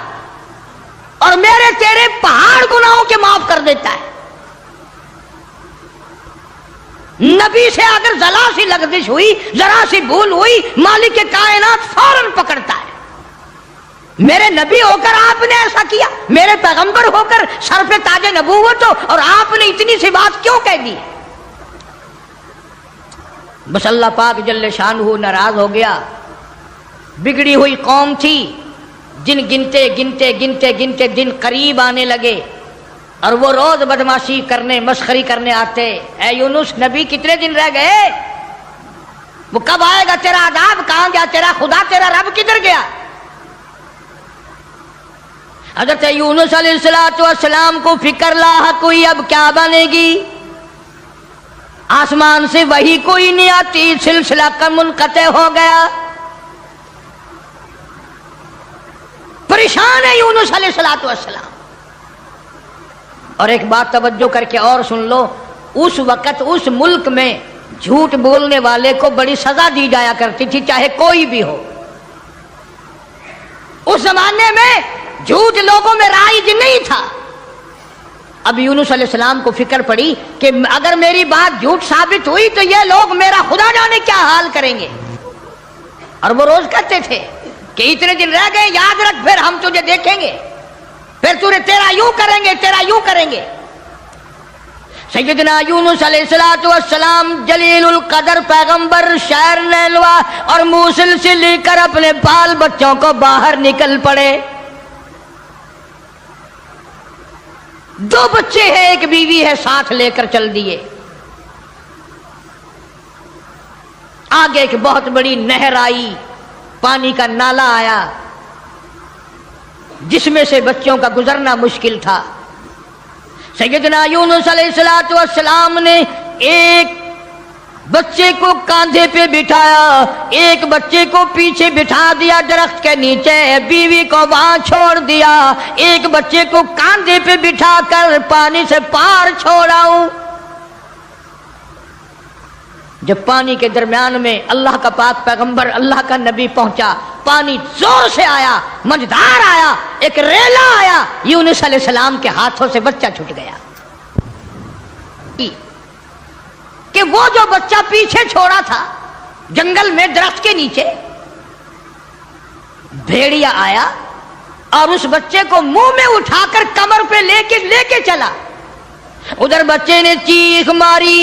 اور میرے تیرے پہاڑ گناہوں کے معاف کر دیتا ہے. نبی سے اگر ذرا سی لغزش ہوئی، ذرا سی بھول ہوئی، مالک کائنات فوراً پکڑتا ہے. میرے نبی ہو کر آپ نے ایسا کیا، میرے پیغمبر ہو کر سر پہ تاج نبوت ہو، اور آپ نے اتنی سی بات کیوں کہہ دی؟ بس اللہ پاک جل شانہ ناراض ہو گیا. بگڑی ہوئی قوم تھی، جن گنتے گنتے گنتے گنتے دن قریب آنے لگے، اور وہ روز بدماشی کرنے، مسخری کرنے آتے. اے یونس نبی کتنے دن رہ گئے؟ وہ کب آئے گا تیرا عذاب؟ کہاں گیا تیرا خدا؟ تیرا رب کدھر گیا؟ حضرت یونس علیہ السلام کو فکر لاحق ہوئی، اب کیا بنے گی؟ آسمان سے وہی کوئی نہیں آتی، سلسلہ کا منقطع ہو گیا. پریشان ہے یونس علیہ السلام. اور ایک بات توجہ کر کے اور سن لو، اس وقت اس ملک میں جھوٹ بولنے والے کو بڑی سزا دی جایا کرتی تھی، چاہے کوئی بھی ہو. اس زمانے میں جھوٹ لوگوں میں رائج نہیں تھا. اب یونس علیہ السلام کو فکر پڑی کہ اگر میری بات جھوٹ ثابت ہوئی تو یہ لوگ میرا خدا جانے کیا حال کریں گے. اور وہ روز کہتے تھے کہ اتنے دن رہ گئے، یاد رکھ، پھر ہم تجھے دیکھیں گے، پھر تیرا یوں کریں گے، تیرا یوں کریں گے. سیدنا یونس علیہ السلام جلیل القدر پیغمبر شہر نیلوا اور موصل سے لے کر اپنے بال بچوں کو باہر نکل پڑے. 2 بچے ہیں، ایک بیوی ہے، ساتھ لے کر چل دیے. آگے ایک بہت بڑی نہر آئی، پانی کا نالا آیا جس میں سے بچوں کا گزرنا مشکل تھا. سیدنا یونس علیہ السلام نے ایک بچے کو کاندھے پہ بٹھایا، ایک بچے کو پیچھے بٹھا دیا درخت کے نیچے، بیوی کو وہاں چھوڑ دیا، ایک بچے کو کاندھے پہ بٹھا کر پانی سے پار چھوڑاؤں. جب پانی کے درمیان میں اللہ کا پاک پیغمبر، اللہ کا نبی پہنچا، پانی زور سے آیا، مجدار آیا، ایک ریلا آیا، یونس علیہ السلام کے ہاتھوں سے بچہ چھوٹ گیا. کہ وہ جو بچہ پیچھے چھوڑا تھا جنگل میں درخت کے نیچے، بھیڑیا آیا اور اس بچے کو منہ میں اٹھا کر کمر پہ لے کے چلا. ادھر بچے نے چیخ ماری،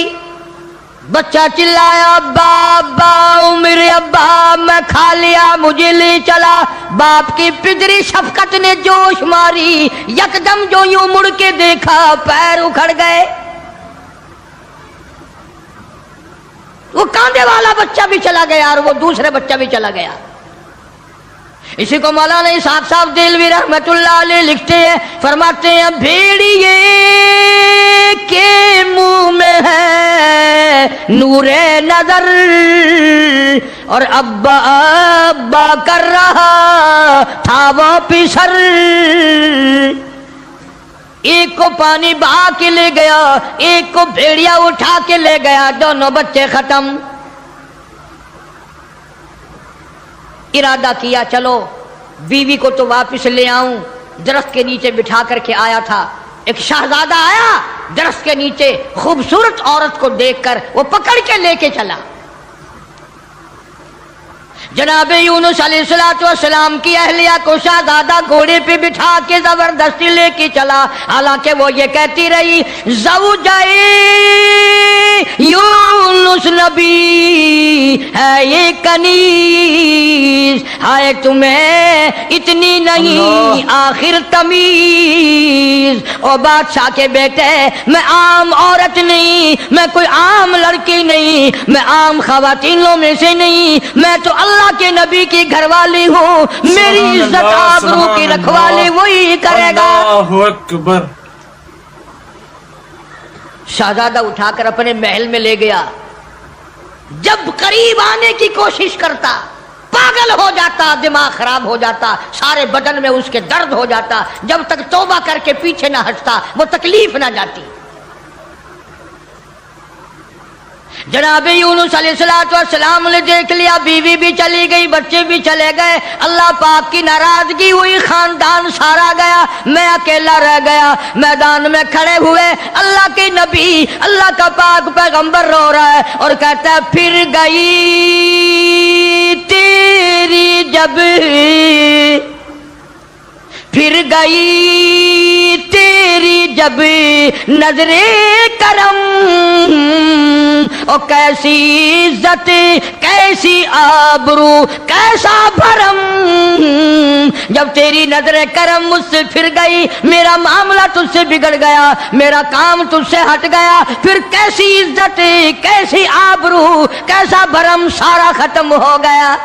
بچہ چلایا ابا ابا، او میرے ابا میں کھا لیا، مجھے لے چلا۔ باپ کی پدری شفقت نے جوش ماری، یکدم جو یوں مڑ کے دیکھا پیر اکھڑ گئے۔ وہ کاندھے والا بچہ بھی چلا گیا اور وہ دوسرے بچہ بھی چلا گیا۔ اسی کو مولانا اسحاق صاحب دہلوی رحمت اللہ علیہ لکھتے ہیں، فرماتے ہیں بھیڑیے کے منہ میں ہے نور نظر اور ابا ابا کر رہا تھا وہ پسر۔ ایک کو پانی بہا کے لے گیا، ایک کو بھیڑیا اٹھا کے لے گیا، دونوں بچے ختم۔ ارادہ کیا چلو بیوی کو تو واپس لے آؤں، درخت کے نیچے بٹھا کر کے آیا تھا۔ ایک شہزادہ آیا، درخت کے نیچے خوبصورت عورت کو دیکھ کر وہ پکڑ کے لے کے چلا۔ جناب یونس علیہ السلام کی اہلیہ کو شہزادہ گھوڑے پہ بٹھا کے زبردستی لے کے چلا، حالانکہ وہ یہ کہتی رہی زوجائے یونس نبی ہے یہ کنیز، ہائے تمہیں اتنی نہیں آخر تمیز۔ او بادشاہ کے بیٹے، میں عام عورت نہیں، میں کوئی عام لڑکی نہیں، میں عام خواتینوں میں سے نہیں، میں تو اللہ کے نبی کی گھر والی ہوں، میری عزت آبرو کی رکھوالی وہی کرے گا۔ اللہ اکبر۔ شہزادہ اٹھا کر اپنے محل میں لے گیا۔ جب قریب آنے کی کوشش کرتا پاگل ہو جاتا، دماغ خراب ہو جاتا، سارے بدن میں اس کے درد ہو جاتا۔ جب تک توبہ کر کے پیچھے نہ ہٹتا وہ تکلیف نہ جاتی۔ جناب یونس علیہ السلام نے دیکھ لیا، بیوی بھی چلی گئی، بچے بھی چلے گئے، اللہ پاک کی ناراضگی ہوئی، خاندان سارا گیا، میں اکیلا رہ گیا۔ میدان میں کھڑے ہوئے اللہ کے نبی، اللہ کا پاک پیغمبر رو رہا ہے اور کہتا ہے پھر گئی تیری جب، پھر گئی تیری جب نظر کرم، او کیسی عزت کیسی آبرو کیسا بھرم، جب تیری نظر کرم مجھ سے پھر گئی، میرا معاملہ تجھ سے بگڑ گیا، میرا کام تجھ سے ہٹ گیا، پھر کیسی عزت کیسی آبرو کیسا بھرم سارا ختم ہو گیا۔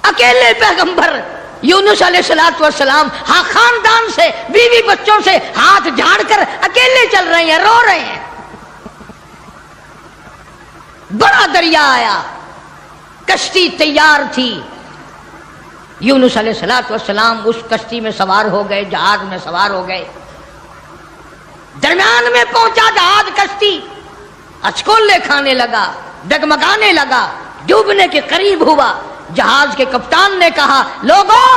اکیلے پیغمبر یونس علیہ السلام ہاں خاندان سے بیوی بچوں سے ہاتھ جھاڑ کر اکیلے چل رہے ہیں، رو رہے ہیں۔ بڑا دریا آیا، کشتی تیار تھی، یونس علیہ السلام اس کشتی میں سوار ہو گئے، جہاز میں سوار ہو گئے۔ درمیان میں پہنچا جہاز، کشتی اچکولے کھانے لگا، ڈگمگانے لگا، ڈوبنے کے قریب ہوا۔ جہاز کے کپتان نے کہا لوگوں،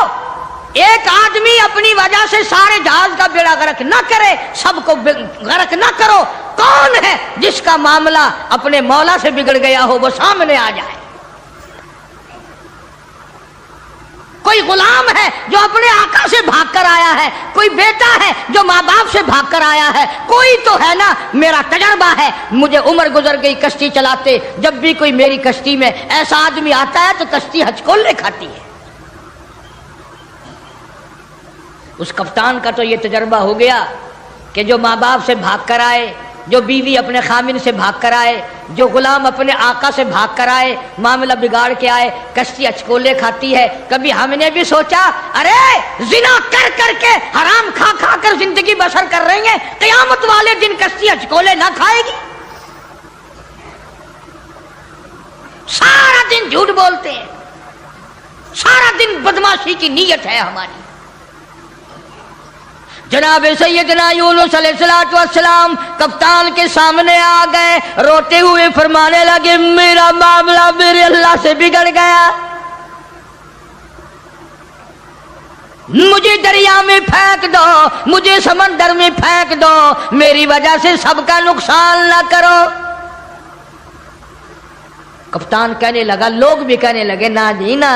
ایک آدمی اپنی وجہ سے سارے جہاز کا بیڑا غرق نہ کرے، سب کو غرق نہ کرو، کون ہے جس کا معاملہ اپنے مولا سے بگڑ گیا ہو وہ سامنے آ جائے۔ کوئی غلام ہے جو اپنے آقا سے بھاگ کر آیا ہے، کوئی بیٹا ہے جو ماں باپ سے بھاگ کر آیا ہے، کوئی تو ہے نا، میرا تجربہ ہے، مجھے عمر گزر گئی کشتی چلاتے، جب بھی کوئی میری کشتی میں ایسا آدمی آتا ہے تو کشتی ہچکولے کھاتی ہے۔ اس کپتان کا تو یہ تجربہ ہو گیا کہ جو ماں باپ سے بھاگ کر آئے، جو بیوی اپنے خامن سے بھاگ کر آئے، جو غلام اپنے آقا سے بھاگ کر آئے، معاملہ بگاڑ کے آئے، کشتی اچکولے کھاتی ہے۔ کبھی ہم نے بھی سوچا ارے زنا کر کر کے حرام کھا کھا کر زندگی بسر کر رہی ہیں، قیامت والے دن کشتی اچکولے نہ کھائے گی؟ سارا دن جھوٹ بولتے ہیں، سارا دن بدماشی کی نیت ہے ہماری۔ جناب سیدنا یونس علیہ السلام کپتان کے سامنے آ گئے، روتے ہوئے فرمانے لگے میرا معاملہ میرے اللہ سے بگڑ گیا، مجھے دریا میں پھینک دو، مجھے سمندر میں پھینک دو، میری وجہ سے سب کا نقصان نہ کرو۔ کپتان کہنے لگا، لوگ بھی کہنے لگے نہ جی نہ،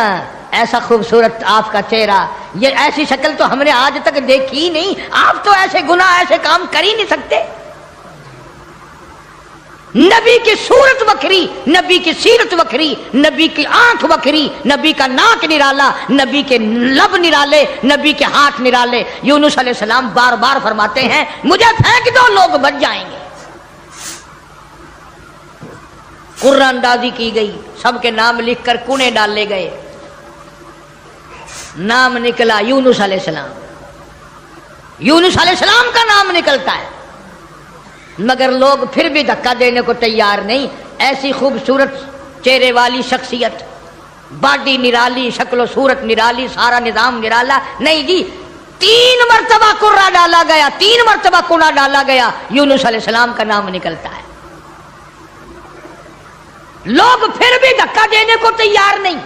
ایسا خوبصورت آپ کا چہرہ، یہ ایسی شکل تو ہم نے آج تک دیکھی ہی نہیں، آپ تو ایسے گناہ ایسے کام کر ہی نہیں سکتے۔ نبی کی صورت وکھری، نبی کی سیرت وکھری، نبی کی آنکھ وکھری، نبی کا ناک نرالا، نبی کے لب نرالے، نبی کے ہاتھ نرالے۔ یونس علیہ السلام بار بار فرماتے ہیں مجھے پھینک دو لوگ بچ جائیں گے۔ قرآن اندازی کی گئی، سب کے نام لکھ کر کونے ڈالے گئے، نام نکلا یونس علیہ السلام۔ یونس علیہ السلام کا نام نکلتا ہے، مگر لوگ پھر بھی دھکا دینے کو تیار نہیں۔ ایسی خوبصورت چہرے والی شخصیت، باڈی نرالی، شکل و صورت نرالی، سارا نظام نرالا، نہیں جی 3 مرتبہ قرہ ڈالا گیا، 3 مرتبہ کنہ ڈالا گیا، یونس علیہ السلام کا نام نکلتا ہے۔ لوگ پھر بھی دھکا دینے کو تیار نہیں۔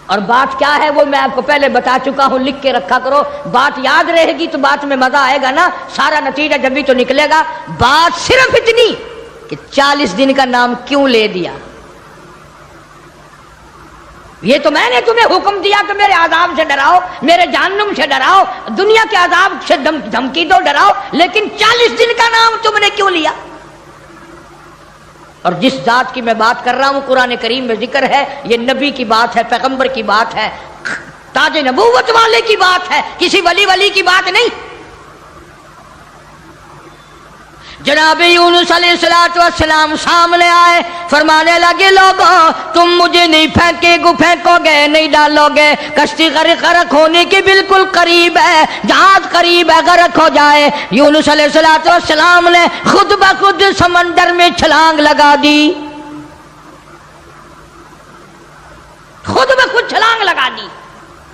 اور بات کیا ہے وہ میں آپ کو پہلے بتا چکا ہوں، لکھ کے رکھا کرو، بات یاد رہے گی تو بات میں مزہ آئے گا نا، سارا نتیجہ جب بھی تو نکلے گا۔ بات صرف اتنی کہ 40 دن کا نام کیوں لے دیا؟ یہ تو میں نے تمہیں حکم دیا کہ میرے عذاب سے ڈراؤ، میرے جہنم سے ڈراؤ، دنیا کے عذاب سے دھمکی دو، ڈراؤ، لیکن 40 دن کا نام تم نے کیوں لیا؟ اور جس ذات کی میں بات کر رہا ہوں قرآن کریم میں ذکر ہے، یہ نبی کی بات ہے، پیغمبر کی بات ہے، تاج نبوت والے کی بات ہے، کسی ولی کی بات نہیں۔ جناب یونس علیہ السلام سامنے آئے، فرمانے لگے لوگوں تم مجھے نہیں پھینکو گے، نہیں ڈالو گے، کشتی غرق ہونے کے بالکل قریب ہے، جہاز قریب ہے، غرق ہو جائے۔ یونس علیہ السلام نے خود بخود سمندر میں چھلانگ لگا دی، خود بخود چھلانگ لگا دی۔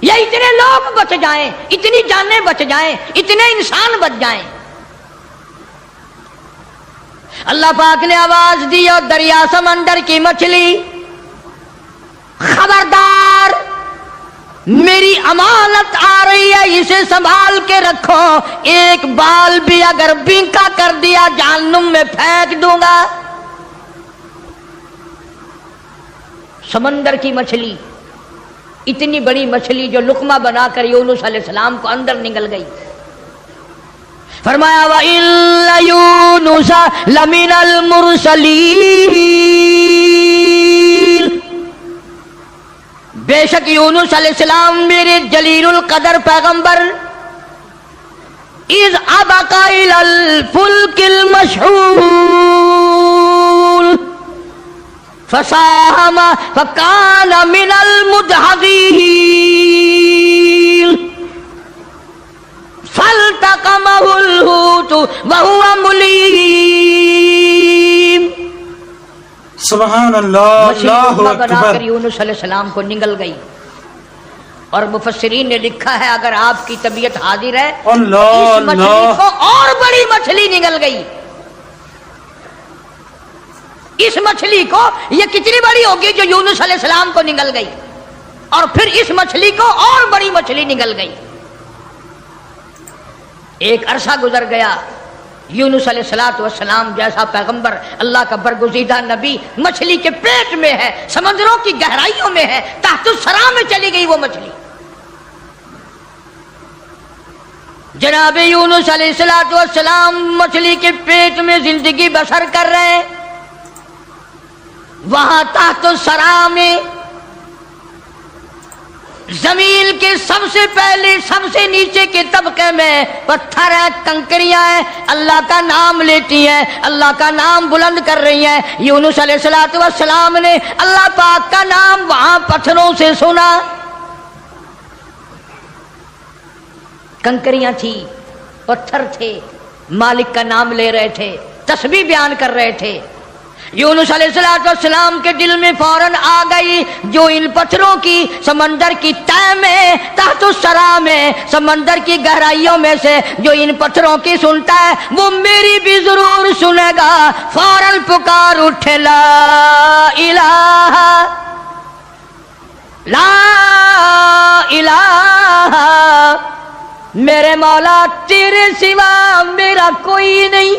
یا اتنے لوگ بچ جائیں، اتنی جانیں بچ جائیں، اتنے انسان بچ جائیں۔ اللہ پاک نے آواز دی اور دریا سمندر کی مچھلی خبردار، میری امانت آ رہی ہے، اسے سنبھال کے رکھو، ایک بال بھی اگر بینکا کر دیا جہنم میں پھینک دوں گا۔ سمندر کی مچھلی، اتنی بڑی مچھلی جو لقمہ بنا کر یونس علیہ السلام کو اندر نگل گئی۔ فرمایا وَإِنَّ يُونُسَ لَمِنَ الْمُرْسَلِينَ، بے شک یونس علیہ السلام میرے جلیل القدر پیغمبر، اِذْ أَبَقَ إِلَى الْفُلْكِ الْمَشْحُونِ فَسَاهَمَ فَكَانَ مِنَ الْمُدْحَضِينَ فَالْتَقَمَهُ الْحُوتُ وَهُوَ مُلِيمٌ۔ سبحان اللہ، اللہ بنا کر اکبر۔ یونس علیہ السلام کو نگل گئی، اور مفسرین نے لکھا ہے اگر آپ کی طبیعت حاضر ہے اللہ اس مچھلی اللہ، کو اور بڑی مچھلی نگل گئی۔ اس مچھلی کو یہ کتنی بڑی ہوگی جو یونس علیہ السلام کو نگل گئی، اور پھر اس مچھلی کو اور بڑی مچھلی نگل گئی۔ ایک عرصہ گزر گیا، یونس علیہ السلام جیسا پیغمبر، اللہ کا برگزیدہ نبی مچھلی کے پیٹ میں ہے، سمندروں کی گہرائیوں میں ہے، تحت الثرى میں چلی گئی وہ مچھلی۔ جناب یونس علیہ السلام مچھلی کے پیٹ میں زندگی بسر کر رہے ہیں، وہاں تحت الثرى میں زمین کے سب سے پہلے سب سے نیچے کے طبقے میں پتھر ہے، کنکریاں ہیں، اللہ کا نام لیتی ہیں، اللہ کا نام بلند کر رہی ہیں۔ یونس علیہ السلام نے اللہ پاک کا نام وہاں پتھروں سے سنا، کنکریاں تھی، پتھر تھے، مالک کا نام لے رہے تھے، تسبیح بیان کر رہے تھے۔ یونس علیہ السلام کے دل میں فوراً آ گئی، جو ان پتھروں کی سمندر کی تہ میں، تحت الثرى میں، سمندر کی گہرائیوں میں سے جو ان پتھروں کی سنتا ہے وہ میری بھی ضرور سنے گا۔ فوراً پکار اٹھے لا الہ لا الہ، میرے مولا تیرے سوا میرا کوئی نہیں،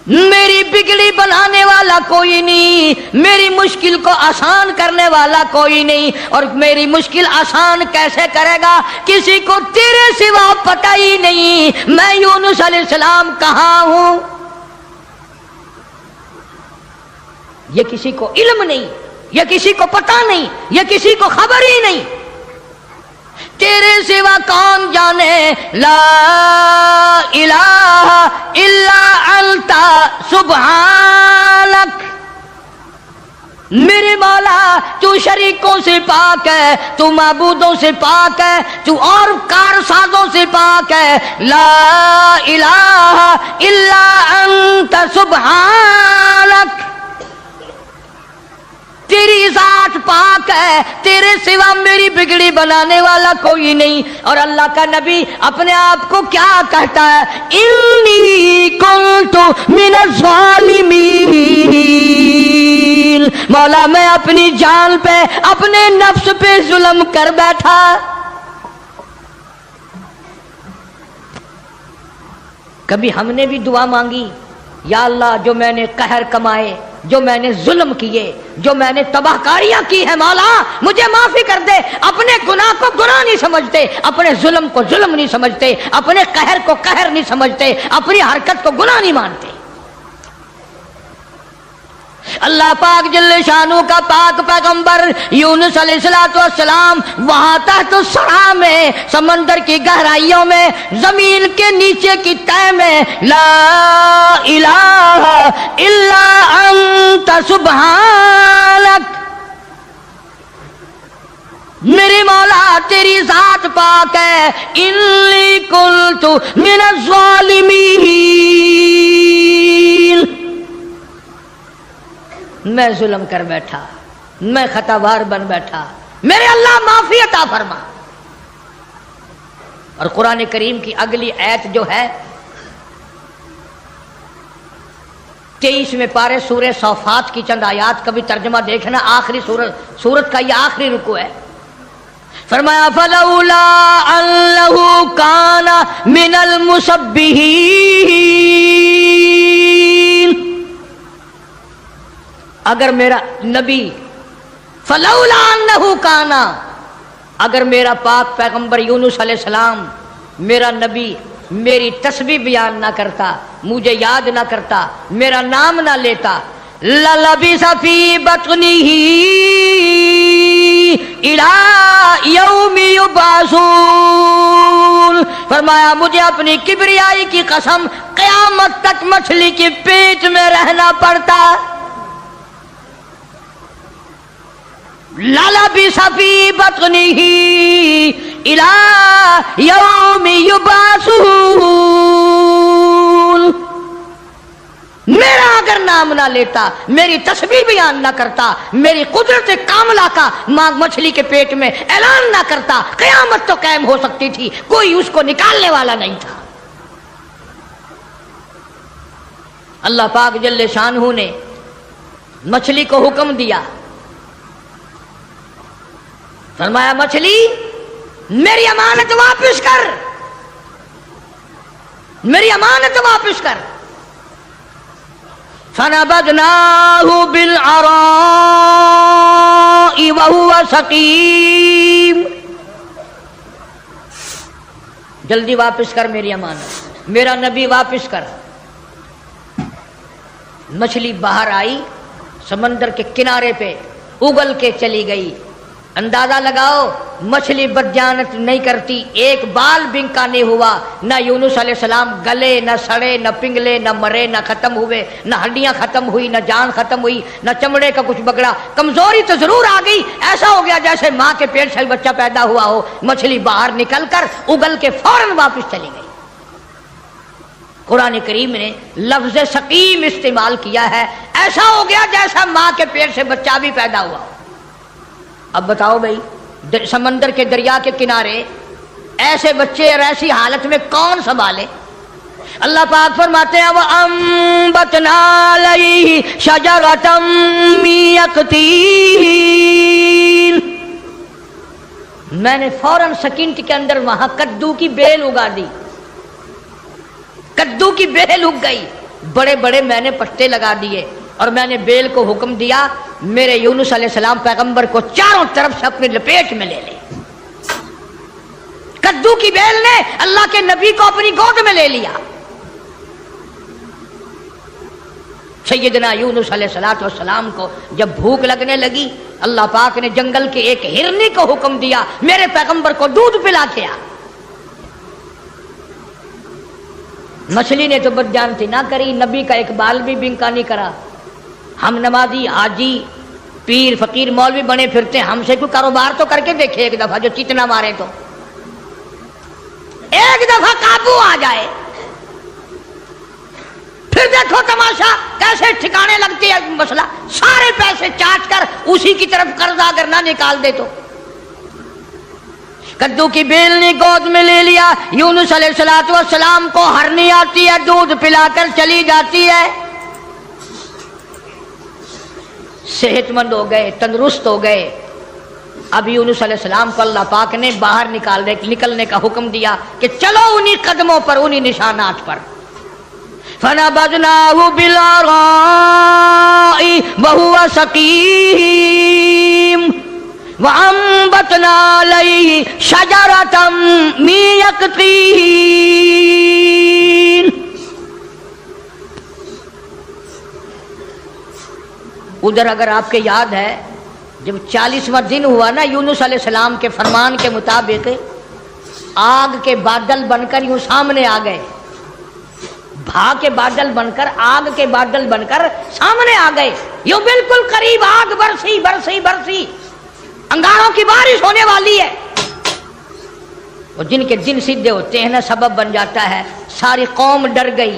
میری بگڑ بگڑی بنانے والا کوئی نہیں، میری مشکل کو آسان کرنے والا کوئی نہیں، اور میری مشکل آسان کیسے کرے گا؟ کسی کو تیرے سوا پتہ ہی نہیں میں یونس علیہ السلام کہاں ہوں، یہ کسی کو علم نہیں، یہ کسی کو پتہ نہیں، یہ کسی کو خبر ہی نہیں، تیرے سوا کون جانے؟ لا الہ الا انت سبحانک، میرے مولا تو شریکوں سے پاک ہے، تو معبودوں سے پاک ہے، تو اور کارسازوں سے پاک ہے، لا الہ الا انت سبحانک، تیری ذات پاک ہے، تیرے سوا میری بگڑی بنانے والا کوئی نہیں۔ اور اللہ کا نبی اپنے آپ کو کیا کہتا ہے؟ انی کنت من الظالمین، مولا میں اپنی جان پہ، اپنے نفس پہ ظلم کر بیٹھا۔ کبھی ہم نے بھی دعا مانگی، یا اللہ جو میں نے قہر کمائے، جو میں نے ظلم کیے، جو میں نے تباہ کاریاں کی ہیں، مولا مجھے معافی کر دے۔ اپنے گناہ کو گناہ نہیں سمجھتے، اپنے ظلم کو ظلم نہیں سمجھتے، اپنے قہر کو قہر نہیں سمجھتے، اپنی حرکت کو گناہ نہیں مانتے۔ اللہ پاک جل شانہ کا پاک پیغمبر یونس علیہ السلام وہاں تحت الثرى میں، سمندر کی گہرائیوں میں، زمین کے نیچے کی تہ میں، لا الہ الا انت سبحانک، میرے مولا تیری ذات پاک ہے، انی کنت من الظالمین، میں ظلم کر بیٹھا، میں خطاوار بن بیٹھا، میرے اللہ معافی عطا فرما۔ اور قرآن کریم کی اگلی آیت جو ہے 23ویں پارے سورہ صافات کی چند آیات کا بھی ترجمہ دیکھنا، آخری سورت کا یہ آخری رکوع ہے۔ فرمایا فلولا انہ کان من المسبحین، اگر میرا نبی، فلولا انہ کانا، اگر میرا پاک پیغمبر یونس علیہ السلام، میرا نبی میری تسبیح بیان نہ کرتا، مجھے یاد نہ کرتا، میرا نام نہ لیتا، للبث فی بطنہ الی یوم یبعثون، فرمایا مجھے اپنی کبریائی کی قسم قیامت تک مچھلی کے پیٹ میں رہنا پڑتا۔ للبث فی بطنہ الی یوم یبعثون، میرا اگر نام نہ لیتا، میری تسبیح بیان نہ کرتا، میری قدرت کاملہ کا مچھلی کے پیٹ میں اعلان نہ کرتا، قیامت تو قائم ہو سکتی تھی، کوئی اس کو نکالنے والا نہیں تھا۔ اللہ پاک جل شانہ نے مچھلی کو حکم دیا، فرمایا مچھلی میری امانت واپس کر، میری امانت واپس کر۔ فَنَبَذْنَاهُ بِالْعَرَاءِ وَهُوَ سَقِيمٌ، جلدی واپس کر میری امانت، میرا نبی واپس کر۔ مچھلی باہر آئی، سمندر کے کنارے پہ اگل کے چلی گئی۔ اندازہ لگاؤ مچھلی بدجانت نہیں کرتی، ایک بال بنکا نہیں ہوا، نہ یونس علیہ السلام گلے، نہ سڑے، نہ پنگلے، نہ مرے، نہ ختم ہوئے، نہ ہڈیاں ختم ہوئی، نہ جان ختم ہوئی، نہ چمڑے کا کچھ بگڑا۔ کمزوری تو ضرور آ گئی، ایسا ہو گیا جیسے ماں کے پیٹ سے بچہ پیدا ہوا ہو۔ مچھلی باہر نکل کر اگل کے فوراً واپس چلی گئی۔ قرآن کریم نے لفظ سقیم استعمال کیا ہے، ایسا ہو گیا جیسا ماں کے پیٹ سے بچہ بھی پیدا ہوا ہو۔ اب بتاؤ بھائی، سمندر کے دریا کے کنارے ایسے بچے اور ایسی حالت میں کون سنبھالے؟ اللہ پاک فرماتے ہیں وَأَنبَتْنَا عَلَيْهِ شَجَرَةً مِّن يَقْطِينٍ، میں نے فوراً سیکنڈ کے اندر وہاں کدو کی بیل اگا دی، کدو کی بیل اگ گئی، بڑے بڑے میں نے پٹے لگا دیے اور میں نے بیل کو حکم دیا میرے یونس علیہ السلام پیغمبر کو چاروں طرف سے اپنی لپیٹ میں لے لے. کدو کی بیل نے اللہ کے نبی کو اپنی گود میں لے لیا. سیدنا یونس علیہ السلام کو جب بھوک لگنے لگی اللہ پاک نے جنگل کے ایک ہرنی کو حکم دیا میرے پیغمبر کو دودھ پلا کے آ. مچھلی نے تو بدجانتی نہ کری، نبی کا ایک بال بھی بنکا نہیں کرا. ہم نمازی حاجی پیر فقیر مولوی بنے پھرتے، ہم سے کوئی کاروبار تو کر کے دیکھے ایک دفعہ، جو چتنا مارے تو ایک دفعہ قابو آ جائے. پھر دیکھو تماشا کیسے ٹھکانے لگتی ہے مسئلہ. سارے پیسے چاٹ کر اسی کی طرف قرض اگر نہ نکال دے تو. کدو کی بیل نے گود میں لے لیا. یونس علیہ السلام کو ہرنی آتی ہے، دودھ پلا کر چلی جاتی ہے. صحت مند ہو گئے، تندرست ہو گئے. اب یونس علیہ السلام کو اللہ پاک نے باہر نکلنے کا حکم دیا کہ چلو انہی قدموں پر، انہی نشانات پر. فَنَبَذْنَاهُ بِالْعَرَاءِ وَهُوَ سَقِيمٌ وَأَنبَتْنَا عَلَيْهِ شَجَرَةً مِّن يَقْطِينٍ. ادھر اگر آپ کے یاد ہے جب 40واں دن ہوا نا یونس علیہ السلام کے فرمان کے مطابق آگ کے بادل بن کر یوں سامنے آ گئے. بھا کے بادل بن کر، آگ کے بادل بن کر سامنے آ گئے. یوں بالکل قریب آگ برسی برسی برسی، انگاروں کی بارش ہونے والی ہے. اور جن کے دن سیدھے ہوتے ہیں نا سبب بن جاتا ہے. ساری قوم ڈر گئی،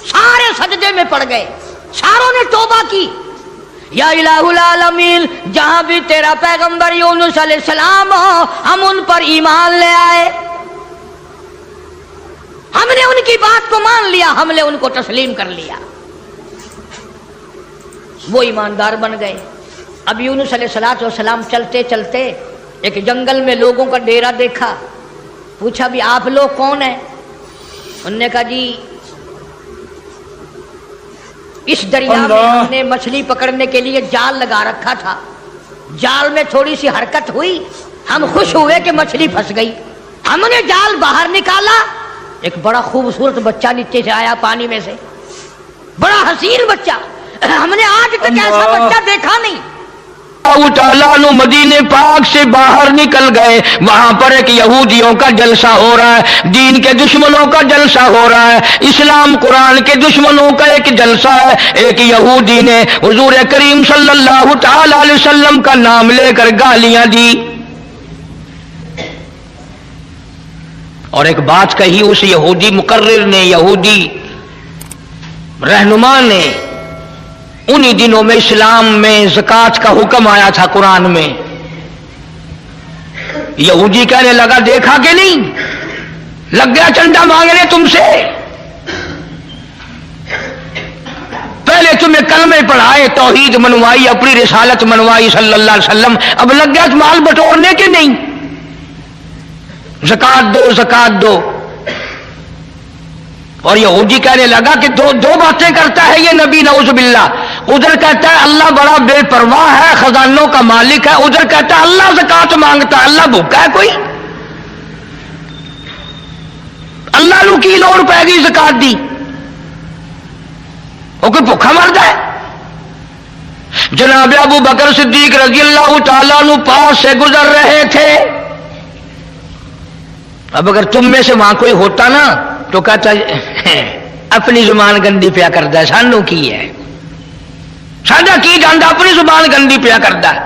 سارے سجدے میں پڑ گئے، ساروں نے توبہ کی. یا الہ العالمین، جہاں بھی تیرا پیغمبر یونس علیہ السلام ہو ہم ان پر ایمان لے آئے، ہم نے ان کی بات کو مان لیا، ہم نے ان کو تسلیم کر لیا. وہ ایماندار بن گئے. اب یونس علیہ السلام چلتے چلتے ایک جنگل میں لوگوں کا ڈیرا دیکھا. پوچھا بھی آپ لوگ کون ہیں؟ انہوں نے کہا جی اس دریا میں ہم نے مچھلی پکڑنے کے لیے جال لگا رکھا تھا، جال میں تھوڑی سی حرکت ہوئی، ہم خوش ہوئے کہ مچھلی پھنس گئی. ہم نے جال باہر نکالا، ایک بڑا خوبصورت بچہ نیچے سے آیا پانی میں سے، بڑا حسین بچہ. ہم نے آج تک ایسا بچہ دیکھا نہیں. اللہ تعالیٰ عنہ مدینے پاک سے باہر نکل گئے. وہاں پر ایک یہودیوں کا جلسہ ہو رہا ہے، دین کے دشمنوں کا جلسہ ہو رہا ہے، اسلام قرآن کے دشمنوں کا ایک جلسہ ہے. ایک یہودی نے حضور کریم صلی اللہ تعالی علیہ وسلم کا نام لے کر گالیاں دی اور ایک بات کہی اس یہودی مقرر نے، یہودی رہنما نے. انہی دنوں میں اسلام میں زکوٰۃ کا حکم آیا تھا قرآن میں. یہودی کہنے لگا دیکھا کہ نہیں، لگ گیا چندہ مانگنے تم سے. پہلے تمہیں کلمے پڑھائے، توحید منوائی، اپنی رسالت منوائی صلی اللہ علیہ وسلم، اب لگ گیا مال بٹورنے کے نہیں، زکوٰۃ دو زکوٰۃ دو. اور یہودی کہنے لگا کہ دو باتیں کرتا ہے یہ نبی نعوذ باللہ. ادھر کہتا ہے اللہ بڑا بے پرواہ ہے، خزانوں کا مالک ہے، ادھر کہتا ہے اللہ زکوٰۃ مانگتا ہے. اللہ بھوکا ہے کوئی؟ اللہ نو کی لوڑ پے گی زکوٰۃ دی؟ وہ کوئی بھوکا مرد ہے؟ جناب ابو بکر صدیق رضی اللہ تعالیٰ عنہ پاس سے گزر رہے تھے. اب اگر تم میں سے وہاں کوئی ہوتا نا تو کہتا اپنی زبان گندی پیا کرتا ہے، سانو کی ہے، ساڈا کی جاندا، اپنی زبان گندی پیا کرتا ہے.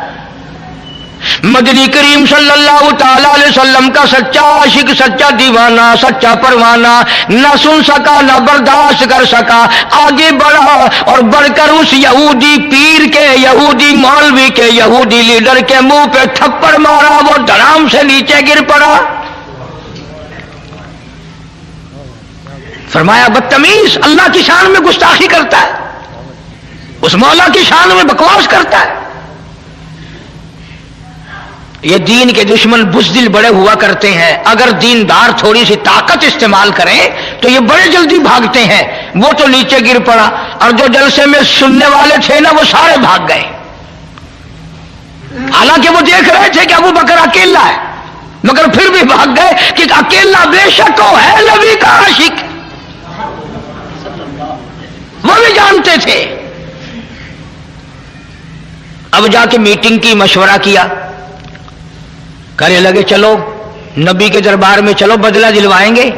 مدنی کریم صلی اللہ تعالی علیہ وسلم کا سچا عاشق، سچا دیوانہ، سچا پروانہ نہ سن سکا نہ برداشت کر سکا، آگے بڑھا اور بڑھ کر اس یہودی پیر کے، یہودی مولوی کے، یہودی لیڈر کے منہ پہ تھپڑ مارا، وہ دھڑام سے نیچے گر پڑا. فرمایا بدتمیز، اللہ کی شان میں گستاخی کرتا ہے، اس مولا کی شان میں بکواس کرتا ہے. یہ دین کے دشمن بزدل بڑے ہوا کرتے ہیں، اگر دیندار تھوڑی سی طاقت استعمال کریں تو یہ بڑے جلدی بھاگتے ہیں. وہ تو نیچے گر پڑا، اور جو جلسے میں سننے والے تھے نا وہ سارے بھاگ گئے، حالانکہ وہ دیکھ رہے تھے کہ ابو بکر اکیلا ہے، مگر پھر بھی بھاگ گئے کہ اکیلا بے شک وہ ہے نبی کا عاشق، وہ بھی جانتے تھے۔ اب جا کے میٹنگ کی، مشورہ کیا، کہنے لگے چلو نبی کے دربار میں چلو، بدلہ دلوائیں گے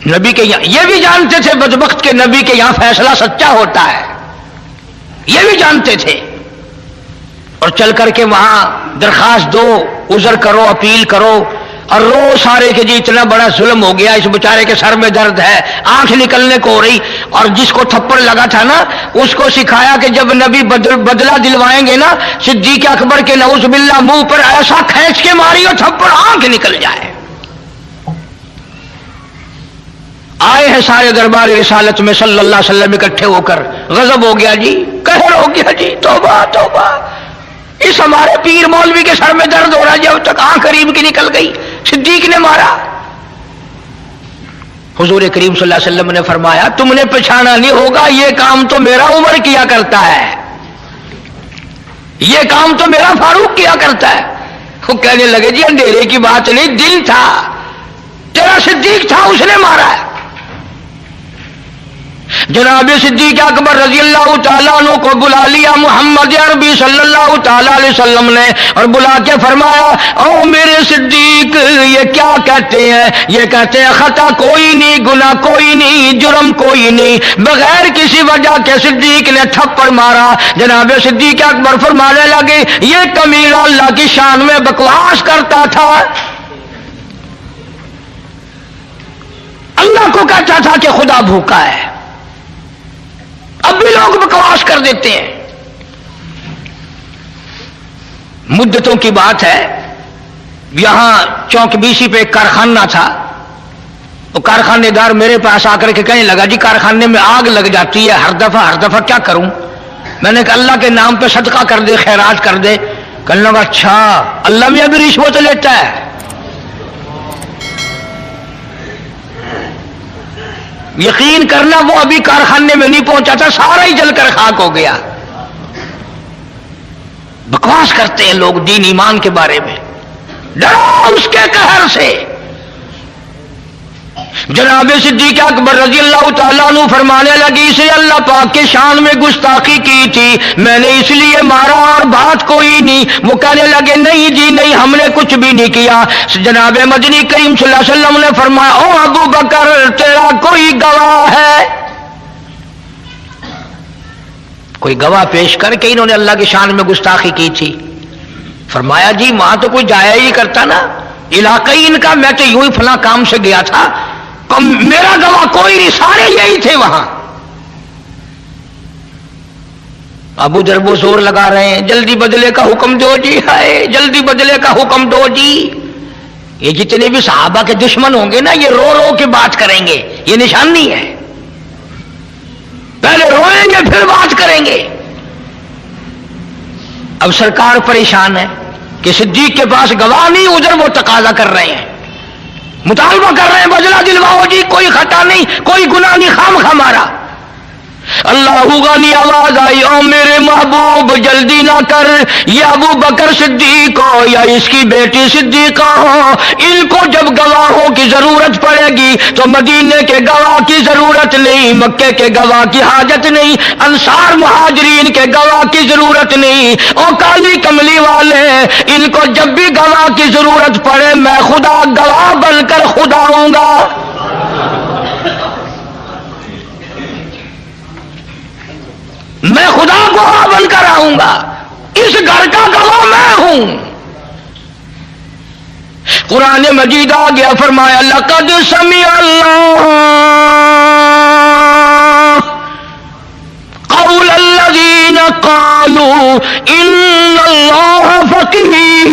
نبی کے یہاں۔ یہ بھی جانتے تھے بدبخت کے نبی کے یہاں فیصلہ سچا ہوتا ہے، یہ بھی جانتے تھے، اور چل کر کے وہاں درخواست دو، عذر کرو، اپیل کرو، اور رو سارے کہ جی اتنا بڑا ظلم ہو گیا، اس بیچارے کے سر میں درد ہے، آنکھ نکلنے کو ہو رہی، اور جس کو تھپڑ لگا تھا نا اس کو سکھایا کہ جب نبی بدلہ دلوائیں گے نا صدیق اکبر کے نعوذ باللہ منہ پر ایسا کھینچ کے ماری اور تھپڑ آنکھ نکل جائے۔ آئے ہیں سارے دربار رسالت میں صلی اللہ علیہ وسلم اکٹھے ہو کر، غضب ہو گیا جی، قہر ہو گیا جی، توبہ توبہ، اس ہمارے پیر مولوی کے سر میں درد ہو رہا ہے، جب تک آنکھ قریب کی نکل گئی، صدیق نے مارا۔ حضور کریم صلی اللہ علیہ وسلم نے فرمایا تم نے پہچانا نہیں ہوگا، یہ کام تو میرا عمر کیا کرتا ہے، یہ کام تو میرا فاروق کیا کرتا ہے۔ وہ کہنے لگے جی اندھیرے کی بات نہیں، دن تھا، تیرا صدیق تھا، اس نے مارا ہے۔ جناب صدیق اکبر رضی اللہ تعالیٰ عنہ کو بلا لیا محمد عربی صلی اللہ تعالیٰ علیہ وسلم نے، اور بلا کے فرمایا او میرے صدیق، یہ کیا کہتے ہیں؟ یہ کہتے ہیں خطا کوئی نہیں، گناہ کوئی نہیں، جرم کوئی نہیں، بغیر کسی وجہ کے صدیق نے تھپڑ مارا۔ جناب صدیق اکبر فرمانے لگے یہ کمینا اللہ کی شان میں بکواس کرتا تھا، اللہ کو کہتا تھا کہ خدا بھوکا ہے۔ اب بھی لوگ بکواس کر دیتے ہیں۔ مدتوں کی بات ہے، یہاں چوک بیسی پہ ایک کارخانہ تھا، وہ کارخانے دار میرے پاس آ کر کے کہنے لگا جی کارخانے میں آگ لگ جاتی ہے ہر دفعہ کیا کروں؟ میں نے کہا اللہ کے نام پہ صدقہ کر دے، خیرات کر دے۔ کہنے لگا اچھا اللہ میں بھی رشوت لیتا ہے؟ یقین کرنا وہ ابھی کارخانے میں نہیں پہنچا تھا، سارا ہی جل کر خاک ہو گیا۔ بکواس کرتے ہیں لوگ دین ایمان کے بارے میں، ڈرو اس کے قہر سے۔ جناب صدیق اکبر رضی اللہ تعالیٰ عنہ فرمانے لگی اسے اللہ پاک کے شان میں گستاخی کی تھی، میں نے اس لیے مارا اور بات کوئی نہیں۔ وہ کہنے لگے نہیں جی نہیں، ہم نے کچھ بھی نہیں کیا۔ جناب مدنی کریم صلی اللہ علیہ وسلم نے فرمایا او ابو بکر تیرا کوئی گواہ ہے؟ کوئی گواہ پیش کر کے انہوں نے اللہ کی شان میں گستاخی کی تھی؟ فرمایا جی وہاں تو کوئی جایا ہی کرتا نا، علاقہ ہی ان کا، میں تو یوں ہی فلاں کام سے گیا تھا، میرا گواہ کوئی نہیں، سارے یہی تھے وہاں۔ ابو دربو زور لگا رہے ہیں جلدی بدلے کا حکم دو جی، ہائے جلدی بدلے کا حکم دو جی۔ یہ جتنے بھی صحابہ کے دشمن ہوں گے نا یہ رو رو کے بات کریں گے، یہ نشانی ہے، پہلے روئیں گے پھر بات کریں گے۔ اب سرکار پریشان ہے کہ صدیق کے پاس گواہ نہیں، ادھر وہ تقاضا کر رہے ہیں، مطالبہ کر رہے ہیں بدلہ دلواؤ جی، کوئی خطا نہیں، کوئی گناہ نہیں، خام خواہ مارا۔ اللہ غنی آواز آئی او میرے محبوب جلدی نہ کر، یہ ابو بکر صدیق ہو یا اس کی بیٹی صدیقہ ہو، ان کو جب گواہوں کی ضرورت پڑے گی تو مدینے کے گواہ کی ضرورت نہیں، مکے کے گواہ کی حاجت نہیں، انصار مہاجرین کے گواہ کی ضرورت نہیں، او کالی کملی والے ان کو جب بھی گواہ کی ضرورت پڑے میں خدا گواہ بن کر خدا ہوں گا۔ میں خدا گواہ بن کر آؤں گا، اس گھر کا گواہ میں ہوں۔ قرآن مجید آ گیا، فرمایا لقد سمع اللہ قول الذین قالوا ان اللہ فقیر۔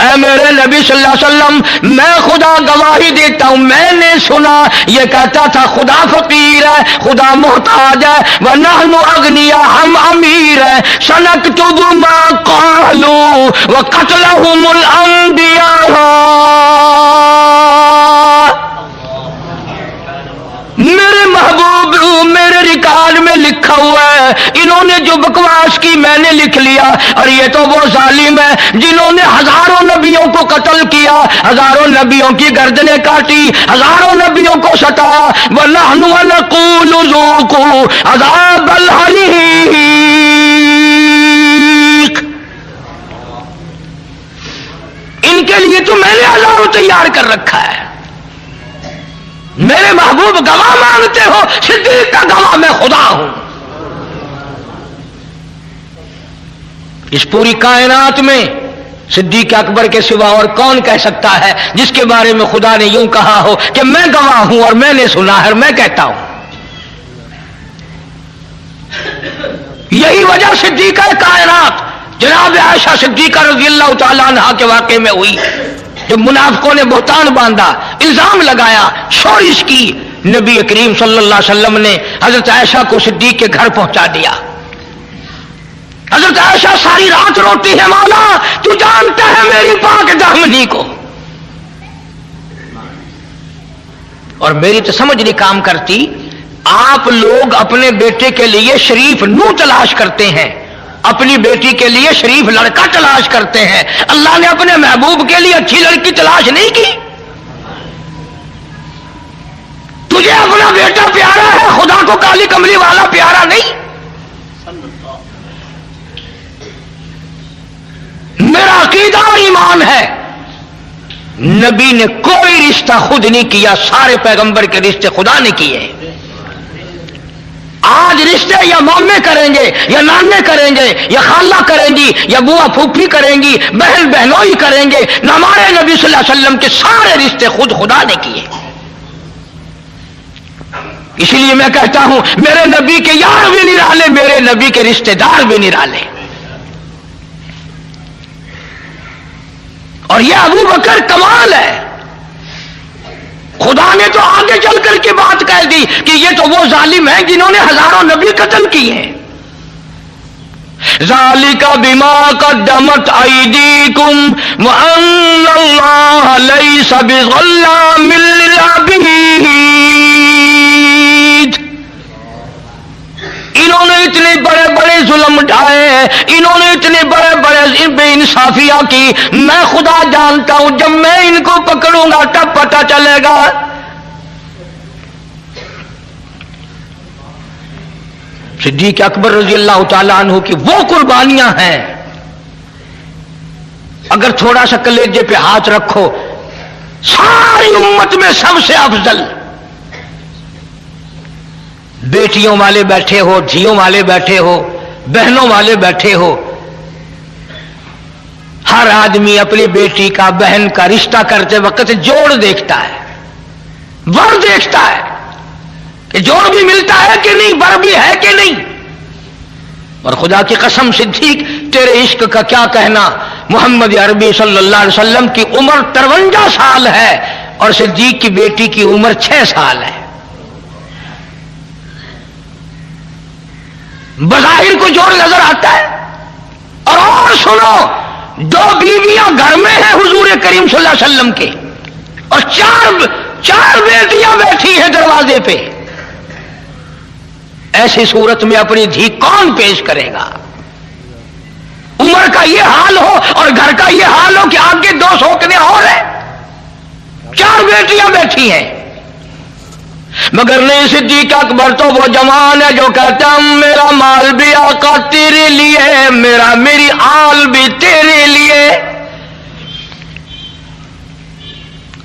اے میرے نبی صلی اللہ علیہ وسلم میں خدا گواہی دیتا ہوں، میں نے سنا یہ کہتا تھا خدا فقیر ہے، خدا محتاج ہے، وَنَحْنُ أَغْنِيَاءُ ہم امیر ہیں، سَنَكْتُبُ مَا قَالُوا وَقَتْلَهُمُ الْأَنْبِيَاءَ۔ میرے ریکارڈ میں لکھا ہوا ہے، انہوں نے جو بکواس کی میں نے لکھ لیا، اور یہ تو وہ ظالم ہے جنہوں نے ہزاروں نبیوں کو قتل کیا، ہزاروں نبیوں کی گردنیں کاٹی، ہزاروں نبیوں کو ستایا، وَنَحْنُ وَنَقُولُ ذُوقُوا عَذَابَ الْحَرِيقِ۔ ان کے لیے تو میں نے ہزاروں تیار کر رکھا ہے۔ میرے محبوب گواہ مانگتے ہو، صدیق کا گواہ میں خدا ہوں۔ اس پوری کائنات میں صدیق اکبر کے سوا اور کون کہہ سکتا ہے جس کے بارے میں خدا نے یوں کہا ہو کہ میں گواہ ہوں اور میں نے سنا ہے اور میں کہتا ہوں۔ یہی وجہ صدیقہ کائنات جناب عائشہ صدیقہ رضی اللہ تعالیٰ عنہا کے واقعے میں ہوئی، جب منافقوں نے بہتان باندھا، الزام لگایا، شورش کی، نبی کریم صلی اللہ علیہ وسلم نے حضرت عائشہ کو صدیق کے گھر پہنچا دیا۔ حضرت عائشہ ساری رات روتی ہے، مولا تو جانتا ہے میری پاک دامنی کو، اور میری تو سمجھ نہیں کام کرتی، آپ لوگ اپنے بیٹے کے لیے شریف نو تلاش کرتے ہیں، اپنی بیٹی کے لیے شریف لڑکا تلاش کرتے ہیں، اللہ نے اپنے محبوب کے لیے اچھی لڑکی تلاش نہیں کی؟ تجھے اپنا بیٹا پیارا ہے، خدا کو کالی کملی والا پیارا نہیں؟ میرا عقیدہ اور ایمان ہے، نبی نے کوئی رشتہ خود نہیں کیا، سارے پیغمبر کے رشتے خدا نے کیے۔ آج رشتے یا مامے کریں گے یا نانے کریں گے یا خالہ کریں گی یا بوا پھوپھی کریں گی، بہن بہنوئی کریں گے، ہمارے نبی صلی اللہ علیہ وسلم کے سارے رشتے خود خدا نے کیے۔ اسی لیے میں کہتا ہوں میرے نبی کے یار بھی نرالے، میرے نبی کے رشتے دار بھی نرالے۔ اور یہ ابو بکر کمال ہے، خدا نے تو آگے چل کر کے بات کہہ دی کہ یہ تو وہ ظالم ہیں جنہوں نے ہزاروں نبی قتل کیے ہیں۔ ذالک بما قدمت ایدیکم وان اللہ لیس بظلام للعبید۔ انہوں نے اتنے بڑے بڑے ظلم ڈھائے ہیں، انہوں نے اتنے بڑے بڑے بے انصافیاں کی، میں خدا جانتا ہوں جب میں ان کو پکڑوں گا تب پتہ چلے گا۔ صدیق اکبر رضی اللہ تعالیٰ عنہ کی وہ قربانیاں ہیں، اگر تھوڑا سا کلیجے پہ ہاتھ رکھو، ساری امت میں سب سے افضل۔ بیٹیوں والے بیٹھے ہو، جھیوں والے بیٹھے ہو، بہنوں والے بیٹھے ہو، ہر آدمی اپنی بیٹی کا بہن کا رشتہ کرتے وقت جوڑ دیکھتا ہے، ور دیکھتا ہے کہ جوڑ بھی ملتا ہے کہ نہیں، بر بھی ہے کہ نہیں۔ اور خدا کی قسم صدیق تیرے عشق کا کیا کہنا، محمد عربی صلی اللہ علیہ وسلم کی عمر 53 سال ہے اور صدیق کی بیٹی کی عمر 6 سال ہے۔ بظاہر کو جوڑ نظر آتا ہے، اور سنو، 2 بیویاں گھر میں ہیں حضور کریم صلی اللہ علیہ وسلم کے، اور چار بیٹیاں بیٹھی ہیں دروازے پہ۔ ایسی صورت میں اپنی دھی کون پیش کرے گا؟ عمر کا یہ حال ہو اور گھر کا یہ حال ہو کہ آگے 2 سوکنے اور ہیں، 4 بیٹیاں بیٹھی ہیں۔ مگر نہیں، صدیق اکبر تو وہ جوان ہے جو کہتا ہوں میرا مال بھی آقا تیرے لیے، میری آل بھی تیرے لیے۔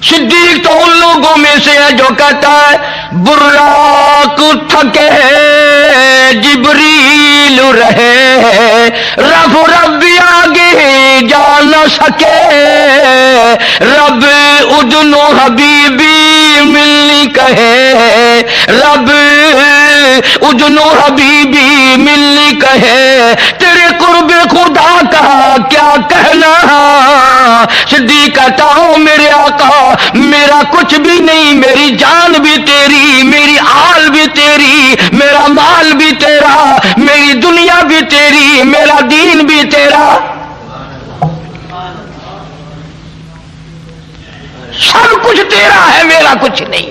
صدیق تو ان لوگوں میں سے ہے جو کہتا ہے براق تھکے جبریل رہے، رب آگے جا نہ سکے، رب ادنو حبیبی ملنی کہے، رب ادنو حبیبی ملنی کہے، تیرے قرب خدا کا کیا کہنا۔ صدیق کہتا ہوں میرے آقا میرا کچھ بھی نہیں، میری جان بھی تیری، میری آل بھی تیری، میرا مال بھی تیرا، میری دنیا بھی تیری، میرا دین بھی تیرا، سب کچھ تیرا ہے، میرا کچھ نہیں۔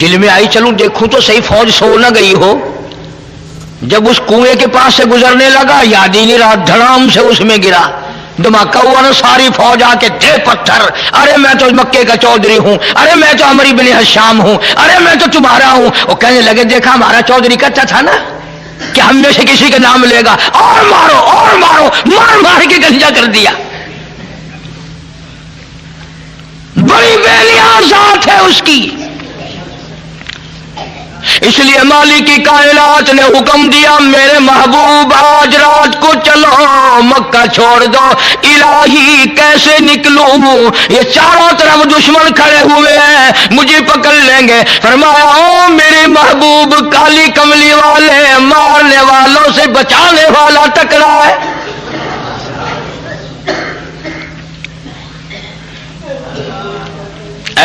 دل میں آئی چلوں دیکھوں تو صحیح فوج سو نہ گئی ہو. جب اس کنویں کے پاس سے گزرنے لگا یاد ہی نہیں رہا، دھڑام سے اس میں گرا. دھماکہ ہوا نا، ساری فوج آ کے دے پتھر. ارے میں تو مکے کا چودھری ہوں، ارے میں تو عمرو بن حشام ہوں، ارے میں تو تمہارا ہوں. وہ کہنے لگے دیکھا ہمارا چودھری کہتا تھا نا کہ ہم میں سے کسی کا نام لے گا، اور مارو اور مارو، مار مار کے گنجا کر دیا. بڑی بے ذات ہے اس کی. اس لیے مالک کی کائنات نے حکم دیا میرے محبوب آج رات کو چلو مکہ چھوڑ دو. الہی کیسے نکلوں، یہ چاروں طرف دشمن کھڑے ہوئے ہیں، مجھے پکڑ لیں گے. فرمایا او میرے محبوب کالی کملی والے مارنے والوں سے بچانے والا ٹکرا ہے.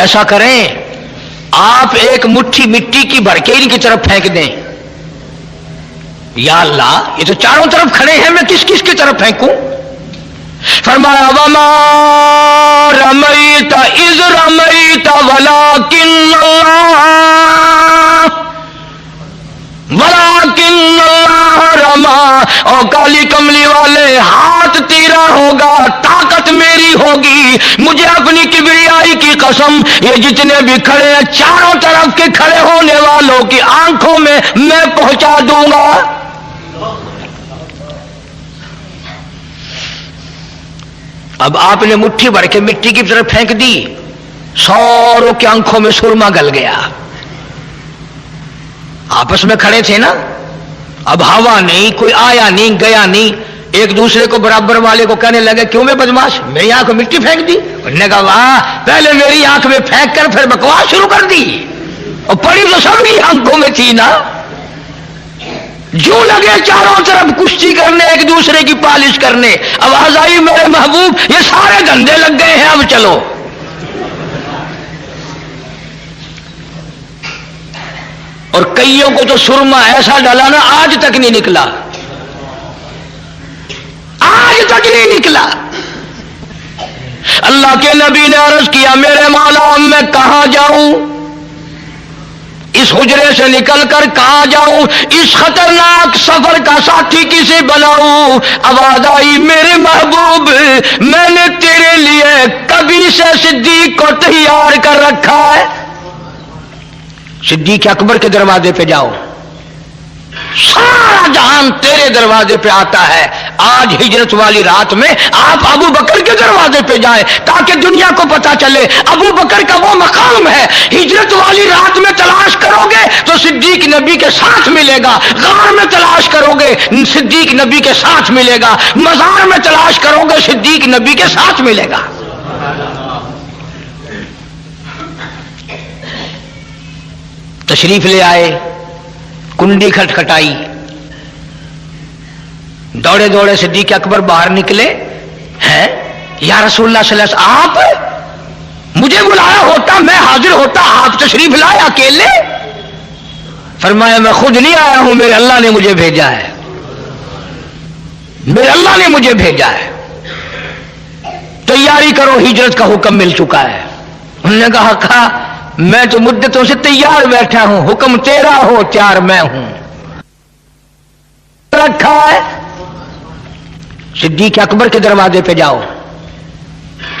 ایسا کریں آپ ایک مٹھی مٹی کی بھر کے ان کی طرف پھینک دیں. یا اللہ یہ تو چاروں طرف کھڑے ہیں، میں کس کس کی طرف پھینکوں؟ فرمایا وما رمیت اذ رمیت ولکن اللہ رما. اور کالی کملی والے ہاتھ تیرا ہوگا، طاقت میری ہوگی. مجھے اپنی کبریائی کی قسم یہ جتنے بھی کھڑے ہیں چاروں طرف کے کھڑے ہونے والوں کی آنکھوں میں میں پہنچا دوں گا. اب آپ نے مٹھی بھر کے مٹی کی طرف پھینک دی، سوروں کی آنکھوں میں سرما گل گیا. آپس میں کھڑے تھے نا، اب ہوا نہیں، کوئی آیا نہیں گیا نہیں. ایک دوسرے کو برابر والے کو کہنے لگے کیوں میں بدماش میری آنکھ میں مٹی پھینک دی؟ انہوں نے کہا واہ، پہلے میری آنکھ میں پھینک کر پھر بکواس شروع کر دی، اور پڑی تو سب کی آنکھوں میں تھی نا. جو لگے چاروں طرف کشتی کرنے، ایک دوسرے کی پالش کرنے. آواز آئی میرے محبوب یہ سارے دھندے لگ گئے ہیں، اب چلو. اور کئیوں کو تو سرما ایسا ڈالا نا آج تک نہیں نکلا، آج تک نہیں نکلا. اللہ کے نبی نے عرض کیا میرے مولا میں کہاں جاؤں، اس حجرے سے نکل کر کہاں جاؤں، اس خطرناک سفر کا ساتھی کسے بناؤں؟ آواز آئی میرے محبوب میں نے تیرے لیے کبھی سے صدیق کو تیار کر رکھا ہے. صدیق اکبر کے دروازے پہ جاؤ، سارا جہان تیرے دروازے پہ آتا ہے. آج ہجرت والی رات میں آپ ابو بکر کے دروازے پہ جائیں تاکہ دنیا کو پتا چلے ابو بکر کا وہ مقام ہے. ہجرت والی رات میں تلاش کرو گے تو صدیق نبی کے ساتھ ملے گا، غار میں تلاش کرو گے صدیق نبی کے ساتھ ملے گا، مزار میں تلاش کرو گے صدیق نبی کے ساتھ ملے گا. تشریف لے آئے، کنڈی کھٹکھٹائی، دوڑے دوڑے صدیق اکبر باہر نکلے ہیں. یا رسول اللہ صلی اللہ علیہ وسلم آپ مجھے بلایا ہوتا میں حاضر ہوتا، آپ تشریف لائے اکیلے. فرمایا میں خود نہیں آیا ہوں، میرے اللہ نے مجھے بھیجا ہے، میرے اللہ نے مجھے بھیجا ہے. تیاری کرو ہجرت کا حکم مل چکا ہے. انہوں نے کہا میں تو مدتوں سے تیار بیٹھا ہوں، حکم تیرا ہو تیار میں ہوں. رکھا ہے صدیق اکبر کے دروازے پہ جاؤ،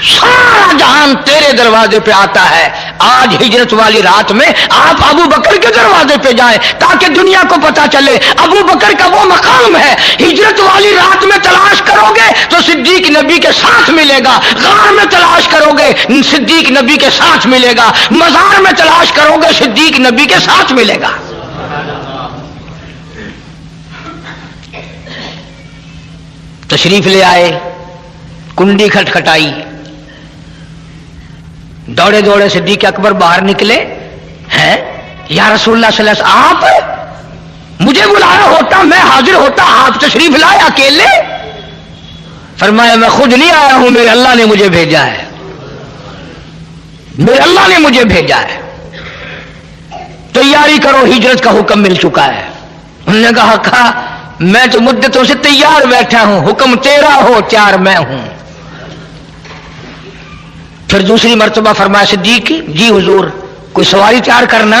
سارا جہان تیرے دروازے پہ آتا ہے. آج ہجرت والی رات میں آپ ابو بکر کے دروازے پہ جائیں تاکہ دنیا کو پتا چلے ابو بکر کا وہ مقام ہے. ہجرت والی رات میں تلاش کرو گے تو صدیق نبی کے ساتھ ملے گا، غار میں تلاش کرو گے صدیق نبی کے ساتھ ملے گا، مزار میں تلاش کرو گے صدیق نبی کے ساتھ ملے گا. تشریف لے آئے، کنڈی کھٹکھٹائی، دوڑے دوڑے صدیق اکبر باہر نکلے ہیں. یا رسول اللہ صلی اللہ علیہ وسلم آپ مجھے بلایا ہوتا میں حاضر ہوتا، آپ تشریف لائے اکیلے. فرمایا میں خود نہیں آیا ہوں، میرے اللہ نے مجھے بھیجا ہے، میرے اللہ نے مجھے بھیجا ہے. تیاری کرو ہجرت کا حکم مل چکا ہے. انہوں نے کہا میں تو مدتوں سے تیار بیٹھا ہوں، حکم تیرا ہو تیار میں ہوں. پھر دوسری مرتبہ فرمایا صدیق جی حضور کوئی سواری تیار کرنا.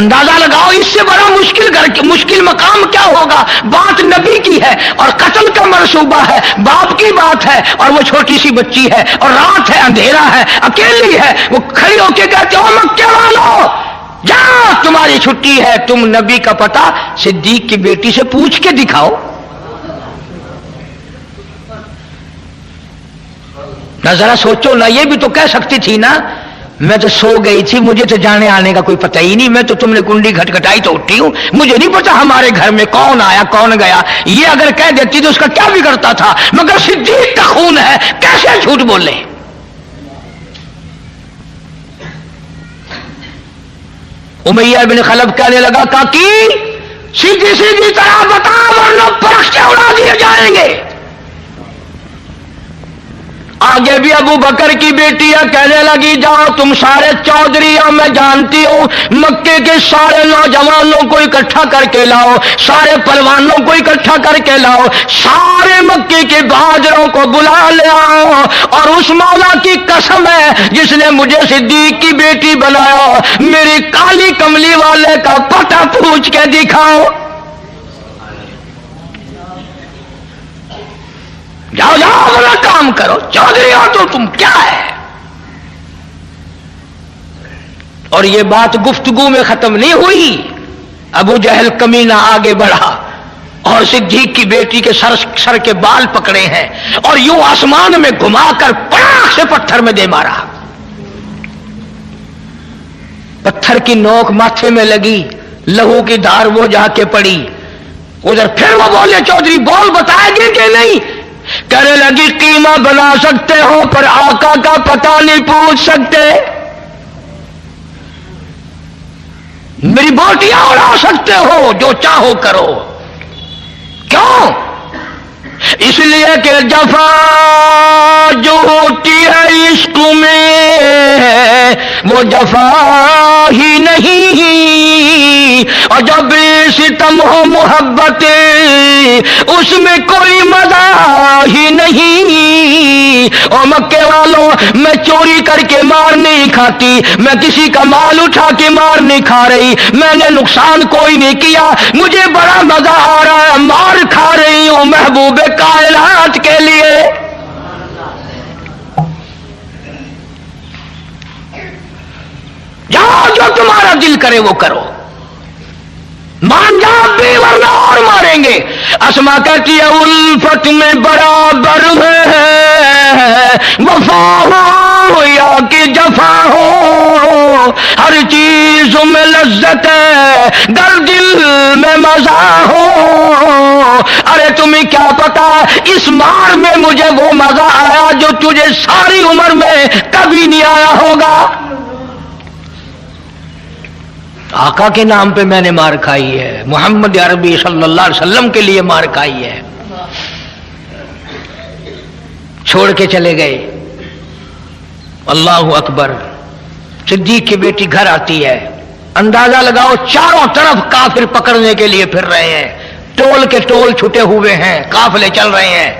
اندازہ لگاؤ اس سے بڑا مشکل مقام کیا ہوگا. بات نبی کی ہے اور قتل کا منصوبہ ہے, باپ کی بات ہے اور وہ چھوٹی سی بچی ہے اور رات ہے, اندھیرا ہے, اکیلی ہے. وہ کھڑی ہو کے کہتے ہو مکے والو جاؤ تمہاری چھٹی ہے, تم نبی کا پتہ صدیق کی بیٹی سے پوچھ کے دکھاؤ. نہ ذرا سوچو نا, یہ بھی تو کہہ سکتی تھی نا میں تو سو گئی تھی, مجھے تو جانے آنے کا کوئی پتہ ہی نہیں, میں تو تم نے کنڈی کھٹکھٹائی تو اٹھی ہوں, مجھے نہیں پتا ہمارے گھر میں کون آیا کون گیا. یہ اگر کہہ دیتی تو اس کا کیا بگڑتا تھا, مگر صدیق کا خون ہے, کیسے جھوٹ بولے. امیہ بن خلف کہنے لگا کاکی سیدھی سیدھی طرح بتا ورنہ پرکھ کے اڑا دیے جائیں گے. آگے بھی ابو بکر کی بیٹی ہے, کہنے لگی جاؤ تم سارے چودھری ہو, میں جانتی ہوں مکے کے سارے نوجوانوں کو اکٹھا کر کے لاؤ, سارے پہلوانوں کو اکٹھا کر کے لاؤ, سارے مکے کے بہادروں کو بلا لے آؤ, اور اس مولا کی قسم ہے جس نے مجھے صدیق کی بیٹی بنایا, میری کالی کملی والے کا پتہ پوچھ کے دکھاؤ. جاؤ جاؤ اپنا کام کرو, چودھری ہو تو تم کیا ہے. اور یہ بات گفتگو میں ختم نہیں ہوئی. ابو جہل کمینہ آگے بڑھا اور صدیق کی بیٹی کے سر کے بال پکڑے ہیں اور یوں آسمان میں گھما کر پڑاخ سے پتھر میں دے مارا. پتھر کی نوک ماتھے میں لگی, لہو کی دھار وہ جا کے پڑی. ادھر پھر وہ بولے چودھری بول بتائے گے کہ نہیں. کہنے لگی قیمہ بنا سکتے ہو پر آقا کا پتہ نہیں پوچھ سکتے, میری بوٹیاں اڑا سکتے ہو, جو چاہو کرو. کیوں؟ اس لیے کہ جفا جو ہوتی ہے عشق میں وہ جفا ہی نہیں, اور جب ستم ہو محبت اس میں کوئی مزہ ہی نہیں. اور مکے والوں میں چوری کر کے مار نہیں کھاتی, میں کسی کا مال اٹھا کے مار نہیں کھا رہی, میں نے نقصان کوئی نہیں کیا, مجھے بڑا مزہ آ رہا ہے, مار کھا رہی ہوں محبوب کائنات کے لیے. جاؤ جو تمہارا دل کرے وہ کرو, مان جاؤ بھی ورنہ اور ماریں گے. اسما کہتی ہے الفت میں برابر ہے وفا ہو یا کہ جفا ہو, ہر چیز میں لذت ہے گر دل میں مزہ ہو. ارے تمہیں کیا پتا اس مار میں مجھے وہ مزہ آیا جو تجھے ساری عمر میں کبھی نہیں آیا ہوگا. آقا کے نام پہ میں نے مار کھائی ہے, محمد عربی صلی اللہ علیہ وسلم کے لیے مار کھائی ہے. چھوڑ کے چلے گئے. اللہ اکبر. صدیق کی بیٹی گھر آتی ہے, اندازہ لگاؤ چاروں طرف کافر پکڑنے کے لیے پھر رہے ہیں, ٹول کے ٹول چھٹے ہوئے ہیں, قافلے چل رہے ہیں.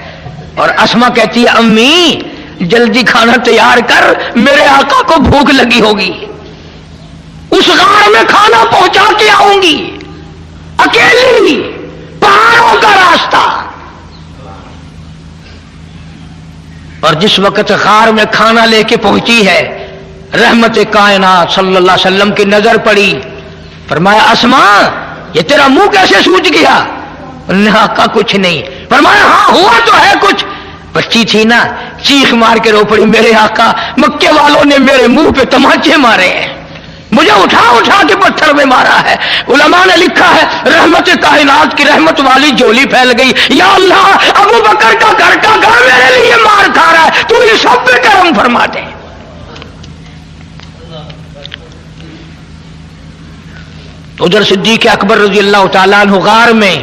اور اسما کہتی ہے امی جلدی کھانا تیار کر, میرے آقا کو بھوک لگی ہوگی, اس غار میں کھانا پہنچا کے آؤں گی, اکیلی, پہاڑوں کا راستہ. اور جس وقت غار میں کھانا لے کے پہنچی ہے, رحمت کائنات صلی اللہ علیہ وسلم کی نظر پڑی. فرمایا اسما یہ تیرا منہ کیسے سوج گیا؟ انہوں نے کہا کچھ نہیں. فرمایا ہاں ہوا تو ہے کچھ. بچی تھی نا, چیخ مار کے رو پڑی, میرے آقا مکے والوں نے میرے منہ پہ تماچے مارے ہیں, مجھے اٹھا اٹھا کے پتھر میں مارا ہے. علماء نے لکھا ہے رحمت کائنات کی رحمت والی جولی پھیل گئی, یا اللہ ابو بکر کا گھر میرے لیے مار کھا رہا ہے, تو یہ سب پہ کرم فرما دے. ادھر صدیق اکبر رضی اللہ تعالیٰ عنہ غار میں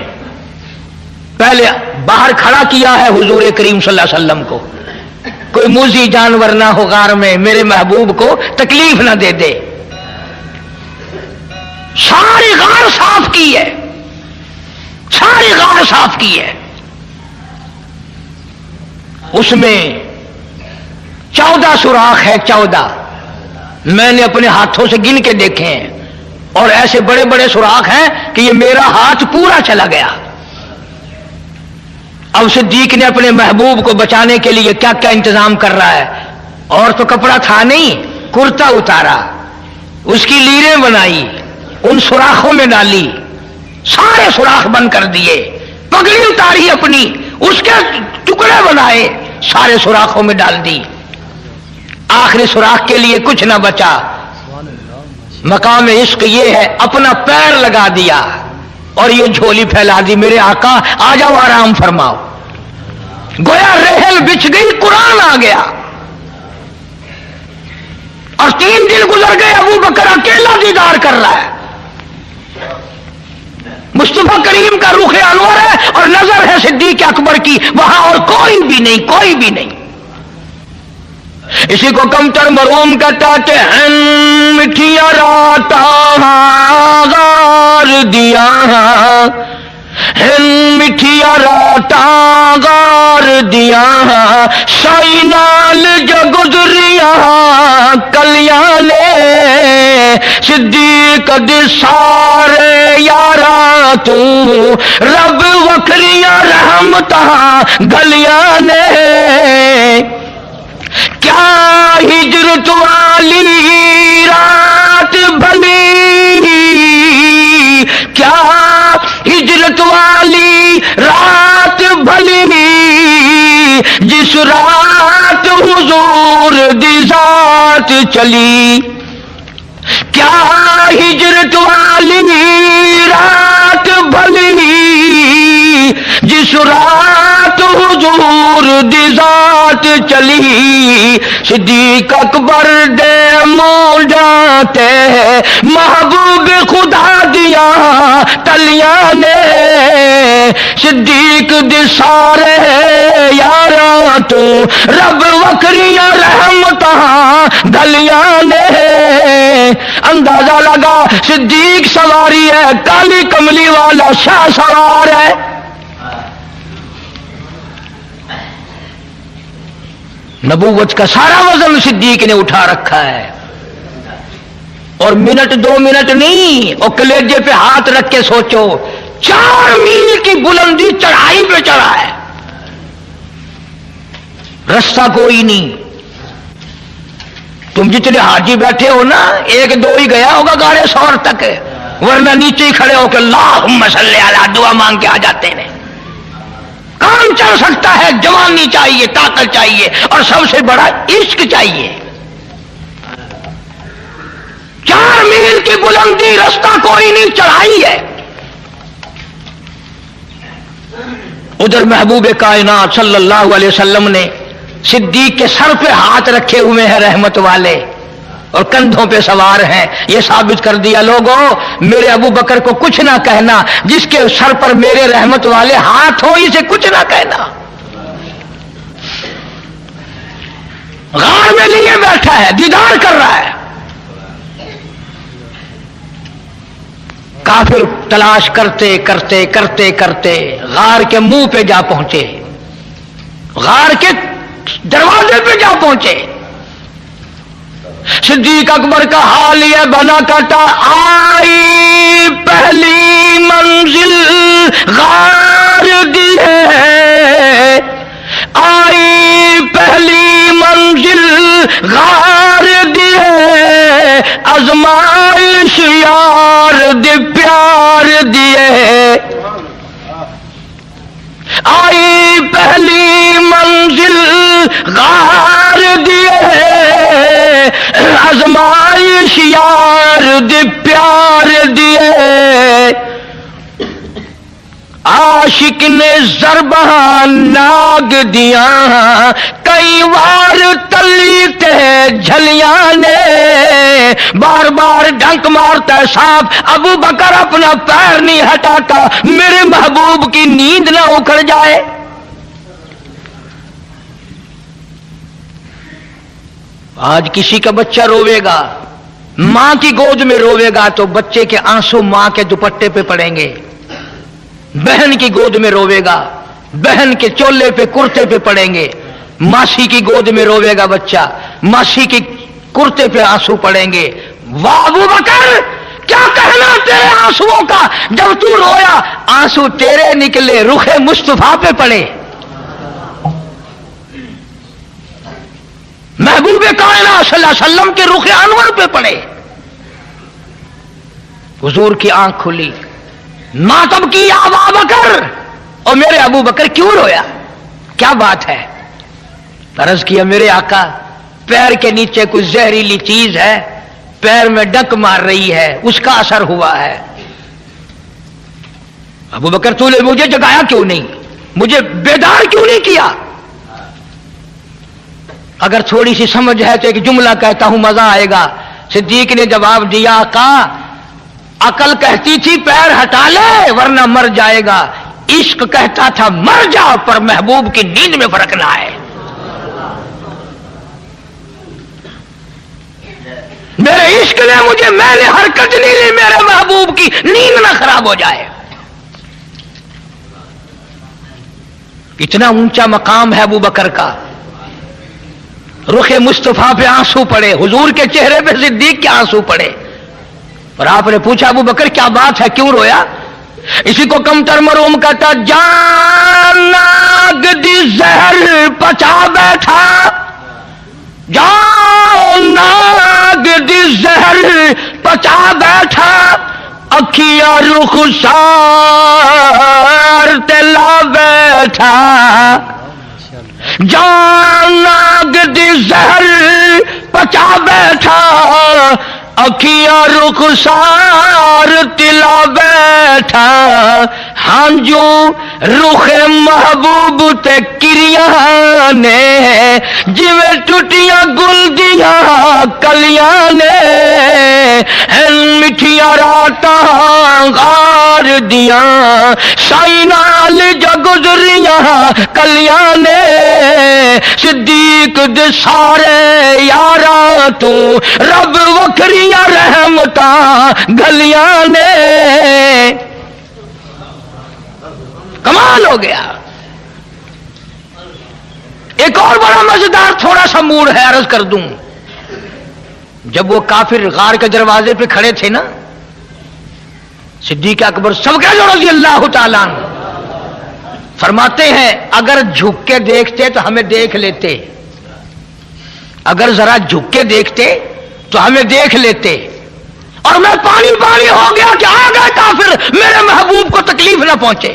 پہلے باہر کھڑا کیا ہے حضور کریم صلی اللہ علیہ وسلم کو, کوئی موذی جانور نہ ہو غار میں, میرے محبوب کو تکلیف نہ دے دے. ساری غار صاف کی ہے, ساری غار صاف کی ہے. اس میں 14 سوراخ ہے, 14 میں نے اپنے ہاتھوں سے گن کے دیکھے ہیں. اور ایسے بڑے بڑے سوراخ ہیں کہ یہ میرا ہاتھ پورا چلا گیا. اب صدیق نے اپنے محبوب کو بچانے کے لیے کیا کیا انتظام کر رہا ہے. اور تو کپڑا تھا نہیں، کرتا اتارا، اس کی لیریں بنائی، ان سوراخوں میں ڈالی، سارے سوراخ بند کر دیے، پگڑی اتاری اپنی، اس کے ٹکڑے بنائے، سارے سوراخوں میں ڈال دی. آخری سوراخ کے لیے کچھ نہ بچا. مقام عشق یہ ہے اپنا پیر لگا دیا اور یہ جھولی پھیلا دی، میرے آقا آ جاؤ آرام فرماؤ. گویا رحل بچھ گئی، قرآن آ گیا. اور 3 دن گزر گئے، ابو بکر اکیلا دیدار کر رہا ہے. مصطفیٰ کریم کا رخ انور ہے اور نظر ہے صدیق اکبر کی، وہاں اور کوئی بھی نہیں، کوئی بھی نہیں. اسی کو کمتر مرحوم کہتا کہ مٹھیا راتا غار دیا، مٹھیا راتا غار دیا، سائی نال جو گزریا کلیاں نے، صدیق دے سارے یارا تو رب وکھریاں رحمتاں گلیاں نے. کیا ہجرت والی رات بھلی، کیا ہجرت والی رات بھلی، جس رات حضور دی ذات چلی. کیا ہجرت والی رات بھلی، جس رات حضور دی ذات چلی. صدیق اکبر دے موڈاتے محبوب خدا دیا تلیاں نے، صدیق دے سارے یاراں تو رب وکھریاں رحمتاں گلیاں نے. اندازہ لگا صدیق سواری ہے، کالی کملی والا شاہ سوار ہے. نبوت کا سارا وزن صدیق نے اٹھا رکھا ہے. اور منٹ 2 منٹ نہیں، اور کلیجے پہ ہاتھ رکھ کے سوچو، 4 میل کی بلندی چڑھائی پہ چڑھا ہے، رستہ کوئی نہیں. تم جتنے حاجی بیٹھے ہو نا، 1-2 ہی گیا ہوگا گاڑے سور تک، ورنہ نیچے ہی کھڑے ہو کے اللہم صلی علی دعا مانگ کے آ جاتے ہیں. کام چل سکتا ہے، جوانی چاہیے، طاقت چاہیے، اور سب سے بڑا عشق چاہیے. 4 میل کی بلندی، رستہ کوئی نہیں، چڑھائی ہے. ادھر محبوب کائنات صلی اللہ علیہ وسلم نے صدیق کے سر پہ ہاتھ رکھے ہوئے ہیں رحمت والے، اور کندھوں پہ سوار ہیں. یہ ثابت کر دیا لوگوں میرے ابو بکر کو کچھ نہ کہنا، جس کے سر پر میرے رحمت والے ہاتھ ہو اسے کچھ نہ کہنا. غار میں لیے بیٹھا ہے، دیدار کر رہا ہے. کافر تلاش کرتے کرتے کرتے کرتے غار کے منہ پہ جا پہنچے، غار کے دروازے پہ جا پہنچے. صدیق اکبر کا حال یہ بنا کرتا، آئی پہلی منزل غار دی ہے، آئی پہلی منزل غار دی ہے، آزمائش یار دی پیار دیے. آئی پہلی منزل غار دیے، آزمائش یار دی پیار دیے. عاشق نے ضرباں ناگ دیا، کئی بار تلی تے جھلیاں نے، بار بار ڈنک مارتا ہے سانپ. ابو بکر اپنا پیر نہیں ہٹاتا، میرے محبوب کی نیند نہ اکھڑ جائے. آج کسی کا بچہ روے گا، ماں کی گود میں روے گا تو بچے کے آنسو ماں کے دوپٹے پہ پڑیں گے. بہن کی گود میں روے گا، بہن کے چولے پہ کرتے پہ پڑیں گے. ماسی کی گود میں روے گا بچہ، ماسی کی کرتے پہ آنسو پڑیں گے. واہ ابو بکر، کیا کہنا تیرے آنسوؤں کا؟ جب تو رویا آنسو تیرے نکلے، رخ مصطفیٰ پہ پڑے، محبوب کائنات صلی اللہ علیہ وسلم کے رخ انور پہ پڑے۔ حضور کی آنکھ کھلی، ماتم کی ابا بکر، اور میرے ابو بکر کیوں رویا؟ کیا بات ہے؟ عرض کیا میرے آقا پیر کے نیچے کوئی زہریلی چیز ہے، پیر میں ڈنک مار رہی ہے، اس کا اثر ہوا ہے۔ ابو بکر تو نے مجھے جگایا کیوں نہیں؟ مجھے بیدار کیوں نہیں کیا؟ اگر تھوڑی سی سمجھ ہے تو ایک جملہ کہتا ہوں مزہ آئے گا۔ صدیق نے جواب دیا آقا عقل کہتی تھی پیر ہٹا لے ورنہ مر جائے گا، عشق کہتا تھا مر جا، پر محبوب کی نیند میں فرق نہ ہے۔ میرے عشق نے مجھے، میں نے حرکت نہیں لی، میرے محبوب کی نیند نہ خراب ہو جائے۔ اتنا اونچا مقام ہے ابو بکر کا، رخ مصطفیٰ پہ آنسو پڑے، حضور کے چہرے پہ صدیق کے آنسو پڑے، اور آپ نے پوچھا ابو بکر کیا بات ہے، کیوں رویا؟ اسی کو کمتر مروم کہتا جان ناگ دی زہر پچا بیٹھا، جان ناگ دی زہر پچا بیٹھا، اکھیا رخسار تلا بیٹھا، جان ناگ دی زہر پچا بیٹھا، اکھیا رخسار تلا بیٹھا، ہاں جو رخ محبوب تے کریاں نے جویں ٹوٹیاں گل دیاں کلیاں نے، مٹھیاں راتاں غار دیاں سائی نال جو گزریاں کلیاں نے، صدیق دے سارے یاراں تو رب وکھریاں رحمتاں گلیاں نے۔ کمال ہو گیا۔ ایک اور بڑا مزیدار تھوڑا سا موڑ ہے، عرض کر دوں۔ جب وہ کافر غار کے دروازے پہ کھڑے تھے نا، صدیق اکبر سب کے رضی اللہ تعالیٰ عنہ فرماتے ہیں اگر جھک کے دیکھتے تو ہمیں دیکھ لیتے، اگر ذرا جھک کے دیکھتے تو ہمیں دیکھ لیتے، اور میں پانی پانی ہو گیا کہ آ گئے کافر، میرے محبوب کو تکلیف نہ پہنچے۔